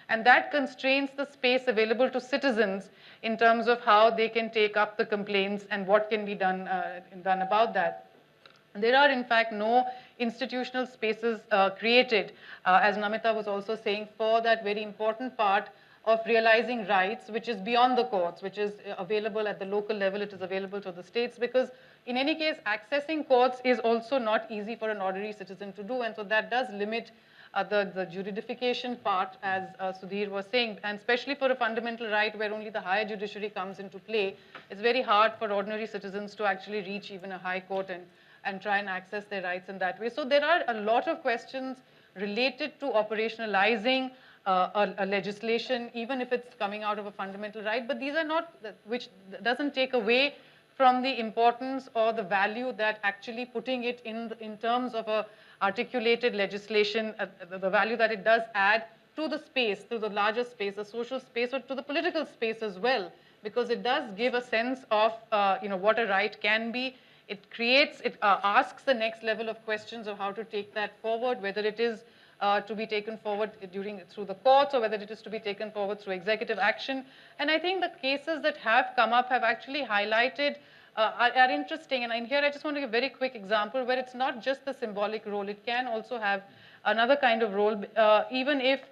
And that constrains the space available to citizens in terms of how they can take up the complaints and what can be done about that. There are, in fact, no institutional spaces created, as Namita was also saying, for that very important part of realizing rights, which is beyond the courts, which is available at the local level, it is available to the states, because in any case, accessing courts is also not easy for an ordinary citizen to do, and so that does limit the juridification part, as Sudhir was saying, and especially for a fundamental right where only the higher judiciary comes into play, it's very hard for ordinary citizens to actually reach even a high court and try and access their rights in that way. So there are a lot of questions related to operationalizing a legislation, even if it's coming out of a fundamental right, but these are not, which doesn't take away from the importance or the value that actually putting it in terms of a articulated legislation, the value that it does add to the space, to the larger space, the social space, or to the political space as well, because it does give a sense of what a right can be. It asks the next level of questions of how to take that forward, whether it is to be taken forward through the courts or whether it is to be taken forward through executive action. And I think the cases that have come up have actually highlighted are interesting. And in here, I just want to give a very quick example where it's not just the symbolic role. It can also have another kind of role, even if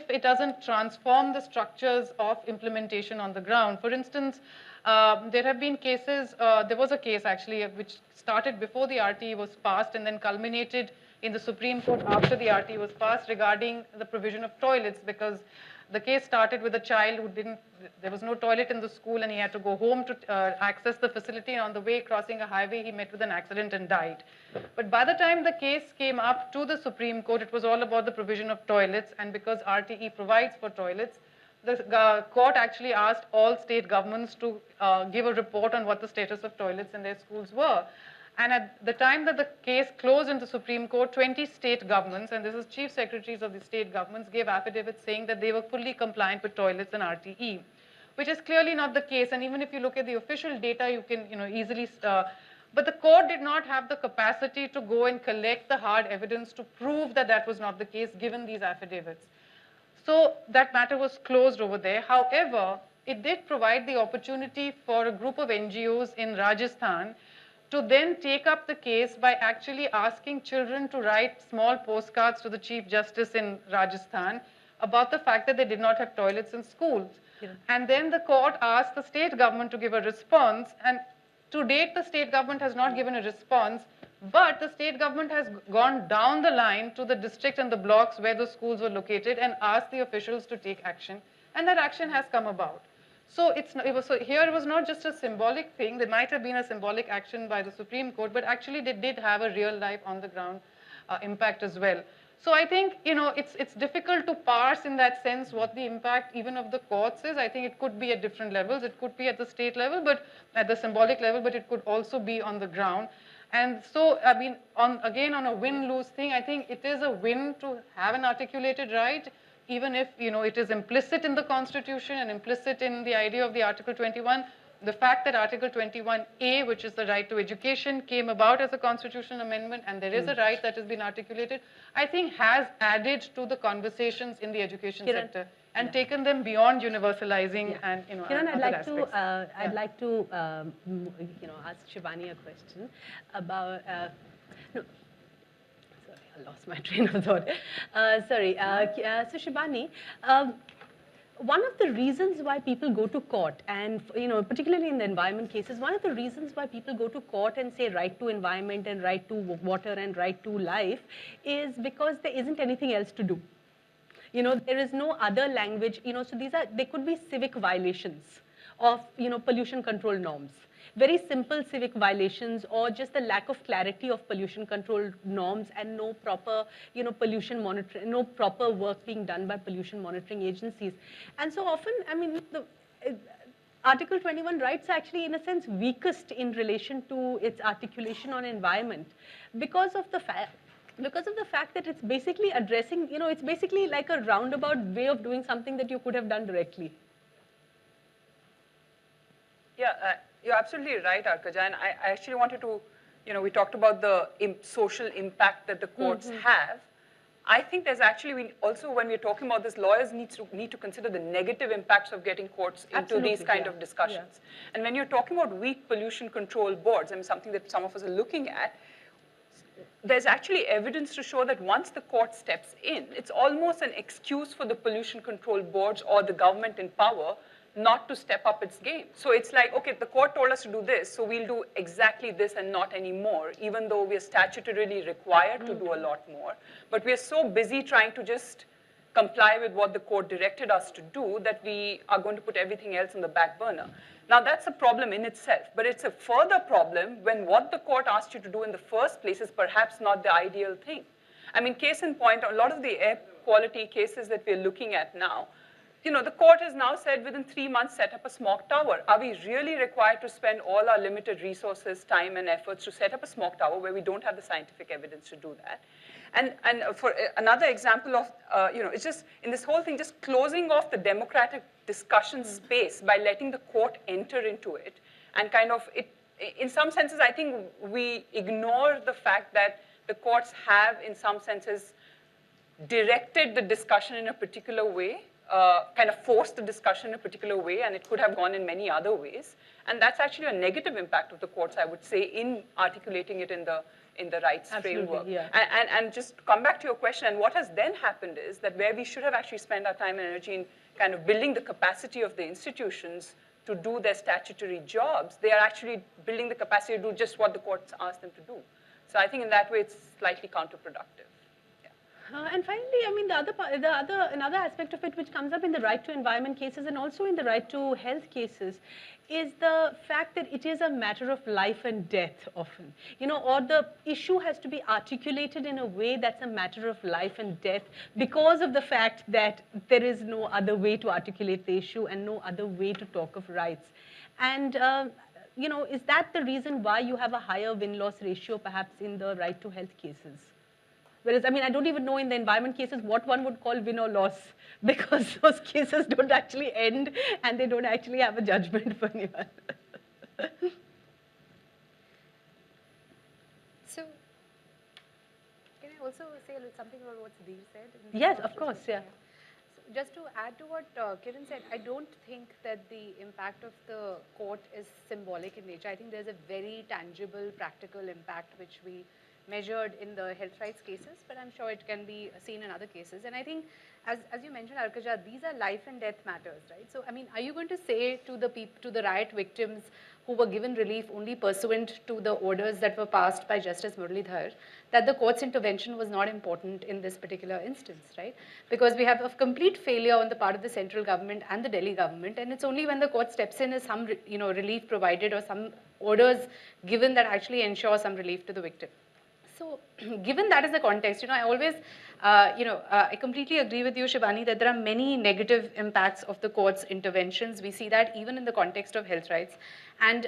it doesn't transform the structures of implementation on the ground. For instance, there have been cases, there was a case actually which started before the RTE was passed and then culminated in the Supreme Court after the RTE was passed regarding the provision of toilets, because The case started with a child who there was no toilet in the school and he had to go home to access the facility, and on the way crossing a highway, he met with an accident and died. But by the time the case came up to the Supreme Court, it was all about the provision of toilets, and because RTE provides for toilets, the court actually asked all state governments to give a report on what the status of toilets in their schools were. And at the time that the case closed in the Supreme Court, 20 state governments, and this is chief secretaries of the state governments, gave affidavits saying that they were fully compliant with toilets and RTE, which is clearly not the case. And even if you look at the official data, you can easily, but the court did not have the capacity to go and collect the hard evidence to prove that that was not the case, given these affidavits. So that matter was closed over there. However, it did provide the opportunity for a group of NGOs in Rajasthan to then take up the case by actually asking children to write small postcards to the Chief Justice in Rajasthan about the fact that they did not have toilets in schools. Yeah. And then the court asked the state government to give a response, and to date the state government has not given a response, but the state government has gone down the line to the district and the blocks where the schools were located and asked the officials to take action, and that action has come about. So here it was not just a symbolic thing. There might have been a symbolic action by the Supreme Court, but actually they did have a real life on the ground impact as well. So I think it's difficult to parse in that sense what the impact even of the courts is. I think it could be at different levels. It could be at the state level, but at the symbolic level, but it could also be on the ground. And so, I mean, again, on a win-lose thing, I think it is a win to have an articulated right, even if it is implicit in the Constitution and implicit in the idea of the Article 21. The fact that Article 21A, which is the right to education, came about as a constitutional amendment, and there is a right that has been articulated, I think has added to the conversations in the education sector and taken them beyond universalizing and Kiran, I'd like to ask Shivani a question about I lost my train of thought. So Shivani, one of the reasons why people go to court, and particularly in the environment cases, one of the reasons why people go to court and say right to environment and right to water and right to life is because there isn't anything else to do. There is no other language. So they could be civic violations of pollution control norms. Very simple civic violations, or just the lack of clarity of pollution control norms and no proper, pollution monitoring, no proper work being done by pollution monitoring agencies. And so often, I mean, Article 21 rights are actually, in a sense, weakest in relation to its articulation on environment because of the fact that it's basically addressing, it's basically like a roundabout way of doing something that you could have done directly. Yeah. You're absolutely right, Arkaja, and I actually wanted to, we talked about the social impact that the courts have. I think there's actually, also when we're talking about this, lawyers need to consider the negative impacts of getting courts into these kind of discussions. Yeah. And when you're talking about weak pollution control boards, I mean, something that some of us are looking at, there's actually evidence to show that once the court steps in, it's almost an excuse for the pollution control boards or the government in power not to step up its game. So it's like, okay, the court told us to do this, so we'll do exactly this and not anymore, even though we are statutorily required to do a lot more. But we are so busy trying to just comply with what the court directed us to do that we are going to put everything else on the back burner. Now, that's a problem in itself, but it's a further problem when what the court asked you to do in the first place is perhaps not the ideal thing. I mean, case in point, a lot of the air quality cases that we're looking at now, the court has now said within 3 months, set up a smog tower. Are we really required to spend all our limited resources, time, and efforts to set up a smog tower where we don't have the scientific evidence to do that? And for another example of, it's just, in this whole thing, just closing off the democratic discussion space by letting the court enter into it. And kind of, in some senses, I think we ignore the fact that the courts have, in some senses, directed the discussion in a particular way, kind of forced the discussion in a particular way, and it could have gone in many other ways. And that's actually a negative impact of the courts, I would say, in articulating it in the rights framework. Yeah. And just to come back to your question, and what has then happened is that where we should have actually spent our time and energy in kind of building the capacity of the institutions to do their statutory jobs, they are actually building the capacity to do just what the courts asked them to do. So I think in that way, it's slightly counterproductive. Yeah. And finally, I mean, another aspect of it which comes up in the right to environment cases and also in the right to health cases is the fact that it is a matter of life and death often, or the issue has to be articulated in a way that's a matter of life and death because of the fact that there is no other way to articulate the issue and no other way to talk of rights. And is that the reason why you have a higher win-loss ratio perhaps in the right to health cases? Whereas, I mean, I don't even know in the environment cases what one would call win or loss because those cases don't actually end and they don't actually have a judgment for anyone. So, can I also say something about what Sudhir said? Yes, of course, yeah. So just to add to what Kiran said, I don't think that the impact of the court is symbolic in nature. I think there's a very tangible, practical impact which we measured in the health rights cases, but I'm sure it can be seen in other cases. And I think, as you mentioned, Arkaja, these are life and death matters, right? So, I mean, are you going to say to the riot victims who were given relief only pursuant to the orders that were passed by Justice Muralidhar that the court's intervention was not important in this particular instance, right? Because we have a complete failure on the part of the central government and the Delhi government, and it's only when the court steps in is some relief provided or some orders given that actually ensure some relief to the victim. So, given that is the context, I always, I completely agree with you, Shivani, that there are many negative impacts of the court's interventions. We see that even in the context of health rights. And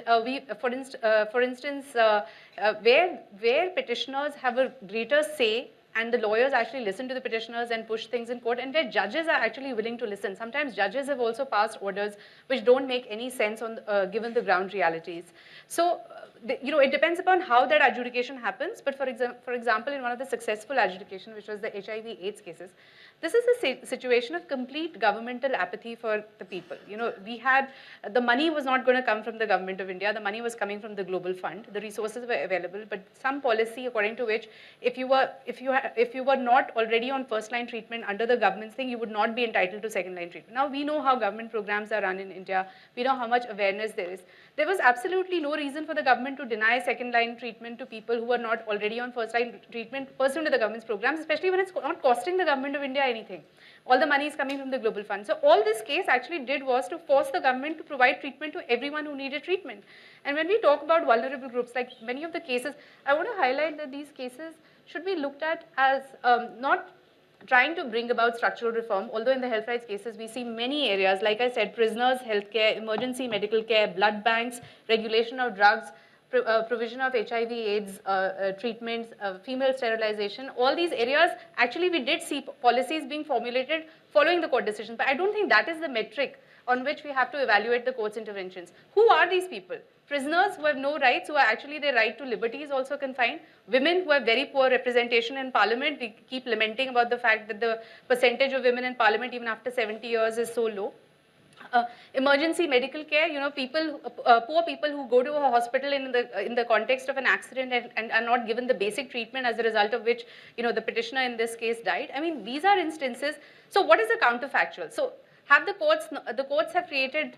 for instance, where petitioners have a greater say and the lawyers actually listen to the petitioners and push things in court, and where judges are actually willing to listen. Sometimes judges have also passed orders which don't make any sense given the ground realities. So, it depends upon how that adjudication happens, but for example, in one of the successful adjudication, which was the HIV/AIDS cases, this is a situation of complete governmental apathy for the people. We had, the money was not going to come from the government of India, the money was coming from the global fund, the resources were available, but some policy according to which if you were not already on first line treatment under the government's thing, you would not be entitled to second line treatment. Now we know how government programs are run in India, we know how much awareness there is. There was absolutely no reason for the government to deny second line treatment to people who were not already on first line treatment pursuant to the government's programs, especially when it's not costing the government of India anything. All the money is coming from the global fund. So all this case actually did was to force the government to provide treatment to everyone who needed treatment. And when we talk about vulnerable groups, like many of the cases, I want to highlight that these cases should be looked at as not trying to bring about structural reform, although in the health rights cases we see many areas, like I said, prisoners, healthcare, emergency medical care, blood banks, regulation of drugs, provision of HIV/AIDS treatments, female sterilization, all these areas, actually we did see policies being formulated following the court decision, but I don't think that is the metric on which we have to evaluate the court's interventions. Who are these people? Prisoners who have no rights, who are actually their right to liberty is also confined. Women who have very poor representation in parliament. We keep lamenting about the fact that the percentage of women in parliament even after 70 years is so low. Emergency medical care, poor people who go to a hospital in the context of an accident and are not given the basic treatment, as a result of which, the petitioner in this case died. I mean, these are instances. So what is the counterfactual? So have the courts have created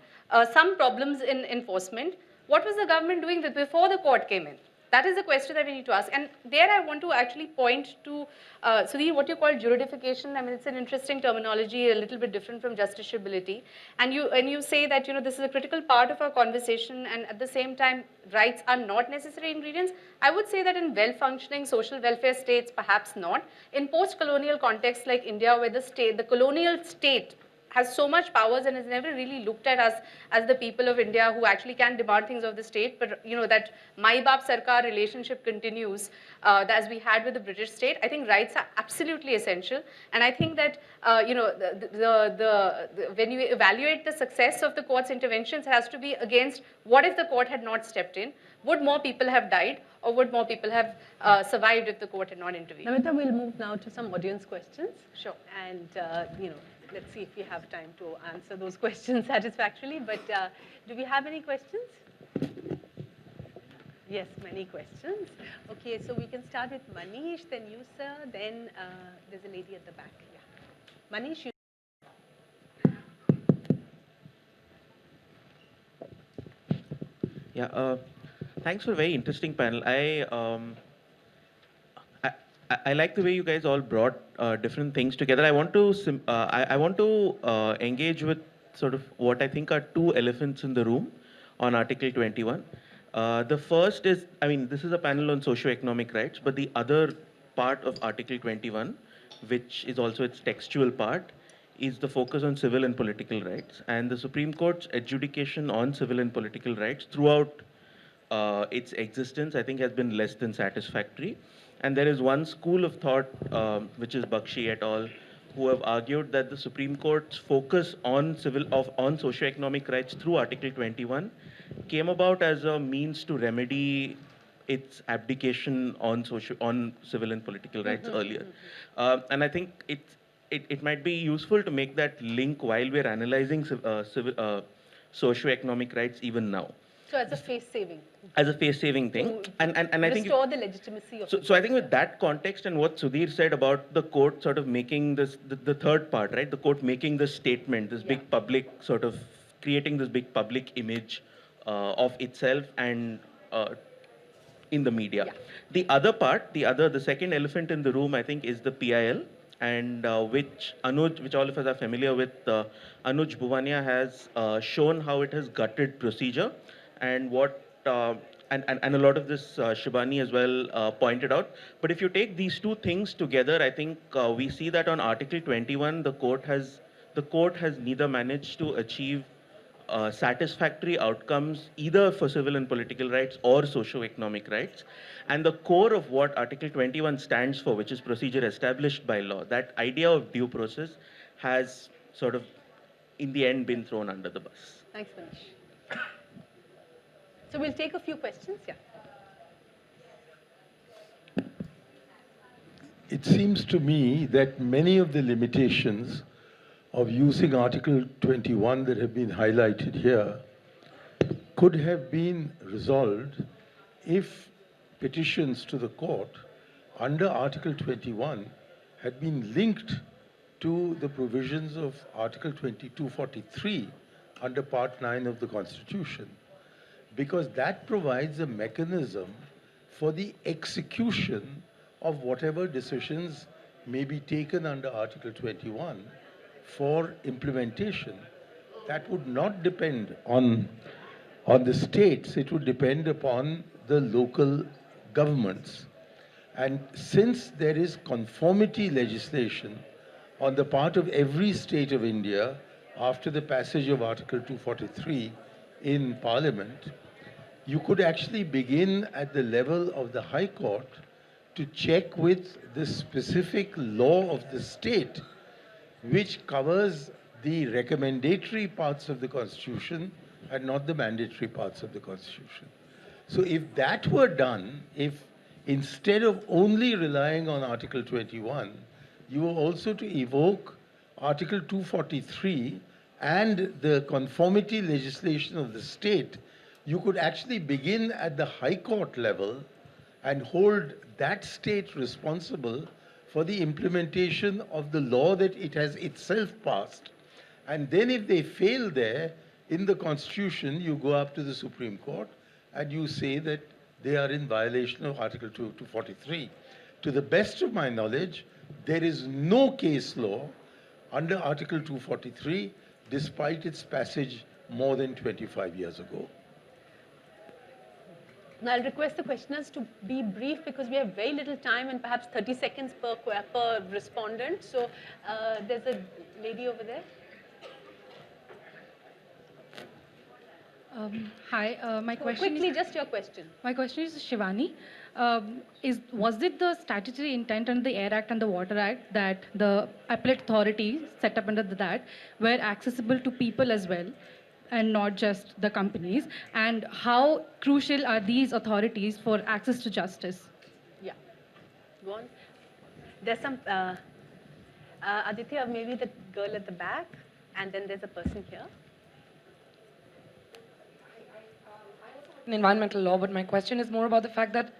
some problems in enforcement. What was the government doing before the court came in? That is the question that we need to ask. And there I want to actually point to, Sudhir, what you call juridification. I mean, it's an interesting terminology, a little bit different from justiciability. And you say that, this is a critical part of our conversation, and at the same time, rights are not necessary ingredients. I would say that in well-functioning social welfare states, perhaps not. In post-colonial contexts like India, where the colonial state has so much powers and is never really looked at us as the people of India who actually can demand things of the state, but that Mai-Baap Sarkar relationship continues as we had with the British state. I think rights are absolutely essential, and I think that when you evaluate the success of the court's interventions, it has to be against what if the court had not stepped in? Would more people have died, or would more people have survived if the court had not intervened? Namita, we'll move now to some audience questions. Sure. And let's see if we have time to answer those questions satisfactorily. But do we have any questions? Yes, many questions. Okay, so we can start with Manish, then you, sir, then there's a lady at the back. Yeah. Manish, you. Yeah, thanks for a very interesting panel. I like the way you guys all brought different things together. I want to engage with sort of what I think are two elephants in the room on Article 21. The first is, I mean, this is a panel on socio-economic rights, but the other part of Article 21, which is also its textual part, is the focus on civil and political rights. And the Supreme Court's adjudication on civil and political rights throughout its existence, I think, has been less than satisfactory. And there is one school of thought, which is Bakshi et al., who have argued that the Supreme Court's focus on socio-economic rights through Article 21 came about as a means to remedy its abdication on civil and political rights earlier. And I think it might be useful to make that link while we're analyzing socio-economic rights even now. So as a face-saving. As a face-saving thing. And I think restore the legitimacy of so I think with that context and what Sudhir said about the court sort of making this, the third part, right? The court making this statement, this big public sort of creating this big public image of itself and in the media. Yeah. The other part, the second elephant in the room, I think, is the PIL, and which all of us are familiar with. Anuj Bhuvania has shown how it has gutted procedure, and what and a lot of this Shibani as well pointed out. But if you take these two things together, I think we see that on Article 21, the court has neither managed to achieve satisfactory outcomes either for civil and political rights or socio-economic rights. And the core of what Article 21 stands for, which is procedure established by law, that idea of due process has sort of, in the end, been thrown under the bus. Thanks, Manish. So we'll take a few questions. Yeah. It seems to me that many of the limitations of using Article 21 that have been highlighted here could have been resolved if petitions to the court under Article 21 had been linked to the provisions of Article 2243 under Part 9 of the Constitution, because that provides a mechanism for the execution of whatever decisions may be taken under Article 21 for implementation. That would not depend on the states, it would depend upon the local governments. And since there is conformity legislation on the part of every state of India after the passage of Article 243 in Parliament, you could actually begin at the level of the High Court to check with the specific law of the state, which covers the recommendatory parts of the Constitution and not the mandatory parts of the Constitution. So if that were done, if instead of only relying on Article 21, you were also to evoke Article 243 and the conformity legislation of the state, you could actually begin at the High Court level and hold that state responsible for the implementation of the law that it has itself passed. And then if they fail there, in the Constitution, you go up to the Supreme Court and you say that they are in violation of Article 243. To the best of my knowledge, there is no case law under Article 243, despite its passage more than 25 years ago. Now I'll request the questioners to be brief because we have very little time and perhaps 30 seconds per respondent. So there's a lady over there. Hi, my question Quickly, is, just your question. my question is Shivani. Was it the statutory intent under the Air Act and the Water Act that the appellate authorities set up under that were accessible to people as well, and not just the companies? And how crucial are these authorities for access to justice? Yeah. Go on. There's some, Aditya, maybe the girl at the back, and then there's a person here. In environmental law, but my question is more about the fact that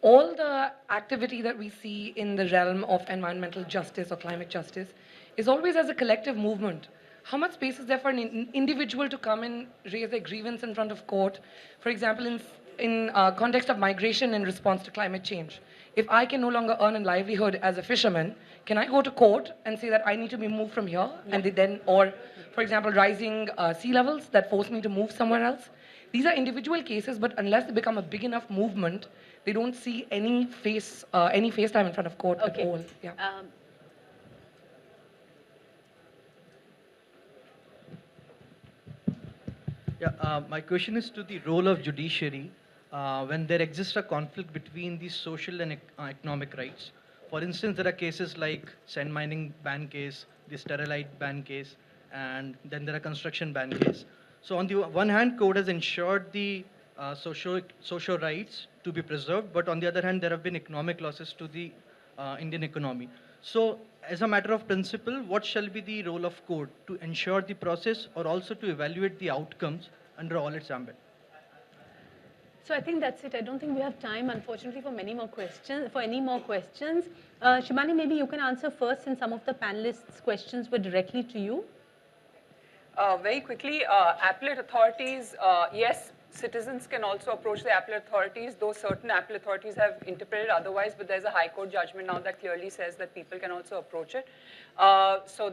all the activity that we see in the realm of environmental justice or climate justice is always as a collective movement. How much space is there for an individual to come and raise a grievance in front of court? For example, in in context of migration in response to climate change. If I can no longer earn a livelihood as a fisherman, can I go to court and say that I need to be moved from here? And they then, or for example, rising sea levels that force me to move somewhere else? These are individual cases, but unless they become a big enough movement, they don't see any face time in front of court at all. Yeah. Yeah, my question is to the role of judiciary when there exists a conflict between the social and economic rights. For instance, there are cases like sand mining ban case, the sterilite ban case, and then there are construction ban case. So on the one hand, code has ensured the social rights to be preserved, but on the other hand, there have been economic losses to the Indian economy. So as a matter of principle, what shall be the role of code to ensure the process or also to evaluate the outcomes under all its ambit? So I think that's it. I don't think we have time, unfortunately, for any more questions. Shimani, maybe you can answer first, since some of the panelists' questions were directly to you. Very quickly, appellate authorities, yes, citizens can also approach the appellate authorities, though certain appellate authorities have interpreted otherwise, but there's a High Court judgment now that clearly says that people can also approach it. So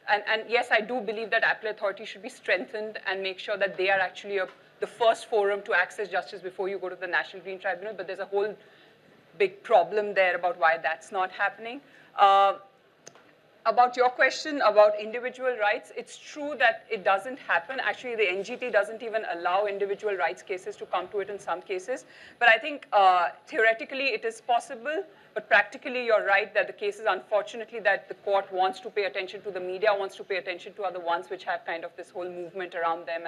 and yes, I do believe that appellate authorities should be strengthened and make sure that they are actually the first forum to access justice before you go to the National Green Tribunal, but there's a whole big problem there about why that's not happening. About your question about individual rights, it's true that it doesn't happen. Actually, the NGT doesn't even allow individual rights cases to come to it in some cases. But I think theoretically it is possible, but practically you're right that the cases, unfortunately, that the court wants to pay attention to, the media wants to pay attention to, are the ones which have kind of this whole movement around them.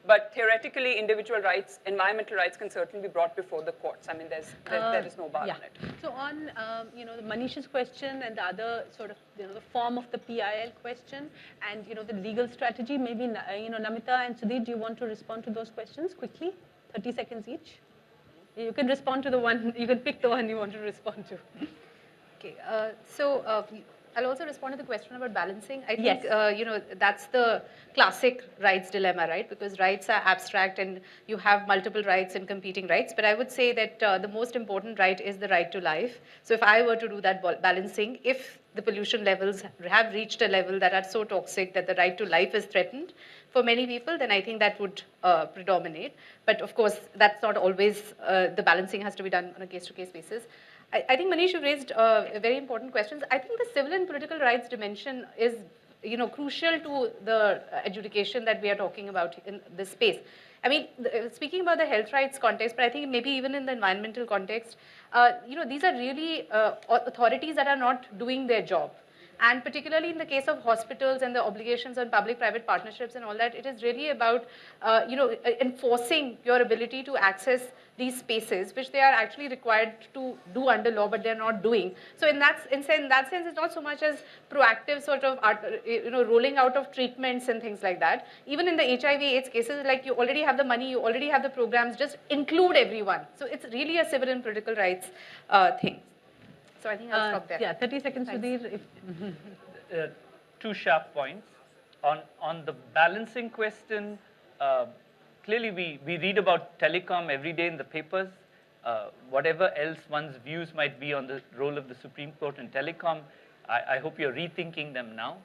But theoretically, individual rights, environmental rights can certainly be brought before the courts. I mean, there is no bar on it. So on, the Manish's question and the other sort of, the form of the PIL question and, the legal strategy, maybe, Namita and Sudhir, do you want to respond to those questions quickly? 30 seconds each. You can respond to the one, you can pick the one you want to respond to. Okay, I'll also respond to the question about balancing. I think, that's the classic rights dilemma, right? Because rights are abstract and you have multiple rights and competing rights. But I would say that the most important right is the right to life. So if I were to do that balancing, if the pollution levels have reached a level that are so toxic that the right to life is threatened for many people, then I think that would predominate. But of course, that's not always, the balancing has to be done on a case-to-case basis. I think, Manish, you raised very important questions. I think the civil and political rights dimension is, crucial to the adjudication that we are talking about in this space. I mean, speaking about the health rights context, but I think maybe even in the environmental context, these are really authorities that are not doing their job. And particularly in the case of hospitals and the obligations on public-private partnerships and all that, it is really about, enforcing your ability to access these spaces, which they are actually required to do under law, but they're not doing. So in that sense, it's not so much as proactive sort of, rolling out of treatments and things like that. Even in the HIV/AIDS cases, like you already have the money, you already have the programs, just include everyone. So it's really a civil and political rights thing. So I think I'll stop there. Yeah, 30 seconds, Sudhir. Two sharp points. On the balancing question, clearly we read about telecom every day in the papers. Whatever else one's views might be on the role of the Supreme Court in telecom, I hope you're rethinking them now.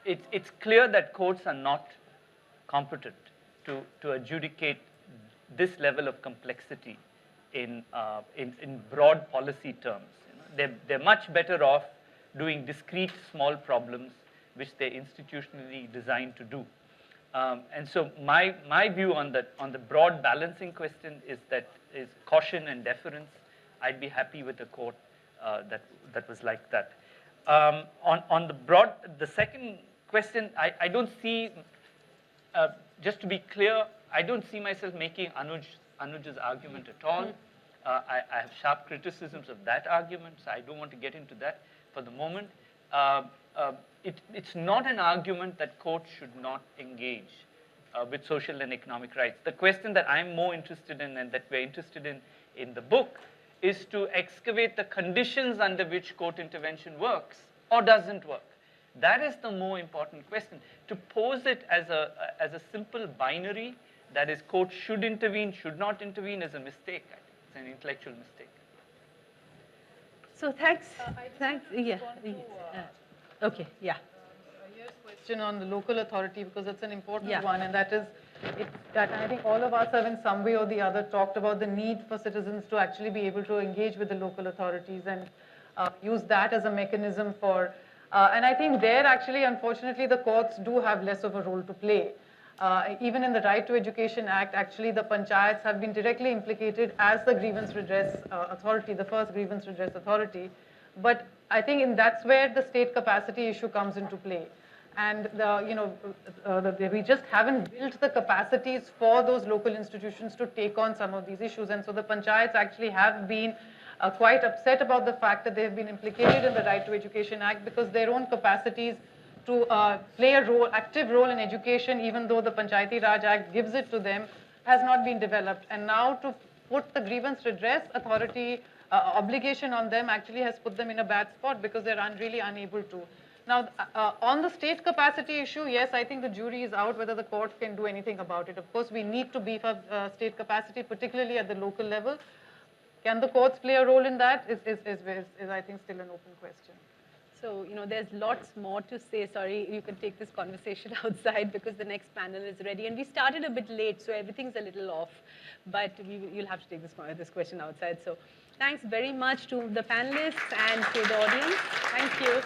It's clear that courts are not competent to adjudicate this level of complexity in broad policy terms. They're much better off doing discrete small problems which they're institutionally designed to do. And so my view on the broad balancing question is caution and deference. I'd be happy with a court that was like that. On the second question, I don't see, just to be clear, I don't see myself making Anuj's argument at all. I have sharp criticisms of that argument, so I don't want to get into that for the moment. It's not an argument that courts should not engage with social and economic rights. The question that I'm more interested in and that we're interested in the book is to excavate the conditions under which court intervention works or doesn't work. That is the more important question. To pose it as a simple binary that is, courts should intervene, should not intervene, is a mistake. I think it's an intellectual mistake. So thanks. Thanks. Yeah. Okay. Yeah. Here's a question on the local authority, because it's an important Yeah. one, and that is that I think all of us have in some way or the other talked about the need for citizens to actually be able to engage with the local authorities and use that as a mechanism for, and I think there actually, unfortunately, the courts do have less of a role to play. Even in the Right to Education Act, actually the panchayats have been directly implicated as the grievance redress authority, the first grievance redress authority. But I think that's where the state capacity issue comes into play. And we just haven't built the capacities for those local institutions to take on some of these issues. And so the panchayats actually have been quite upset about the fact that they have been implicated in the Right to Education Act, because their own capacities to play a role, active role in education, even though the Panchayati Raj Act gives it to them, has not been developed. And now to put the grievance redress authority obligation on them actually has put them in a bad spot, because they're really unable to. Now, on the state capacity issue, yes, I think the jury is out whether the court can do anything about it. Of course, we need to beef up state capacity, particularly at the local level. Can the courts play a role in that is I think, still an open question. So, there's lots more to say. Sorry, you can take this conversation outside because the next panel is ready. And we started a bit late, so everything's a little off. But you'll have to take this question outside. So thanks very much to the panelists and to the audience. Thank you.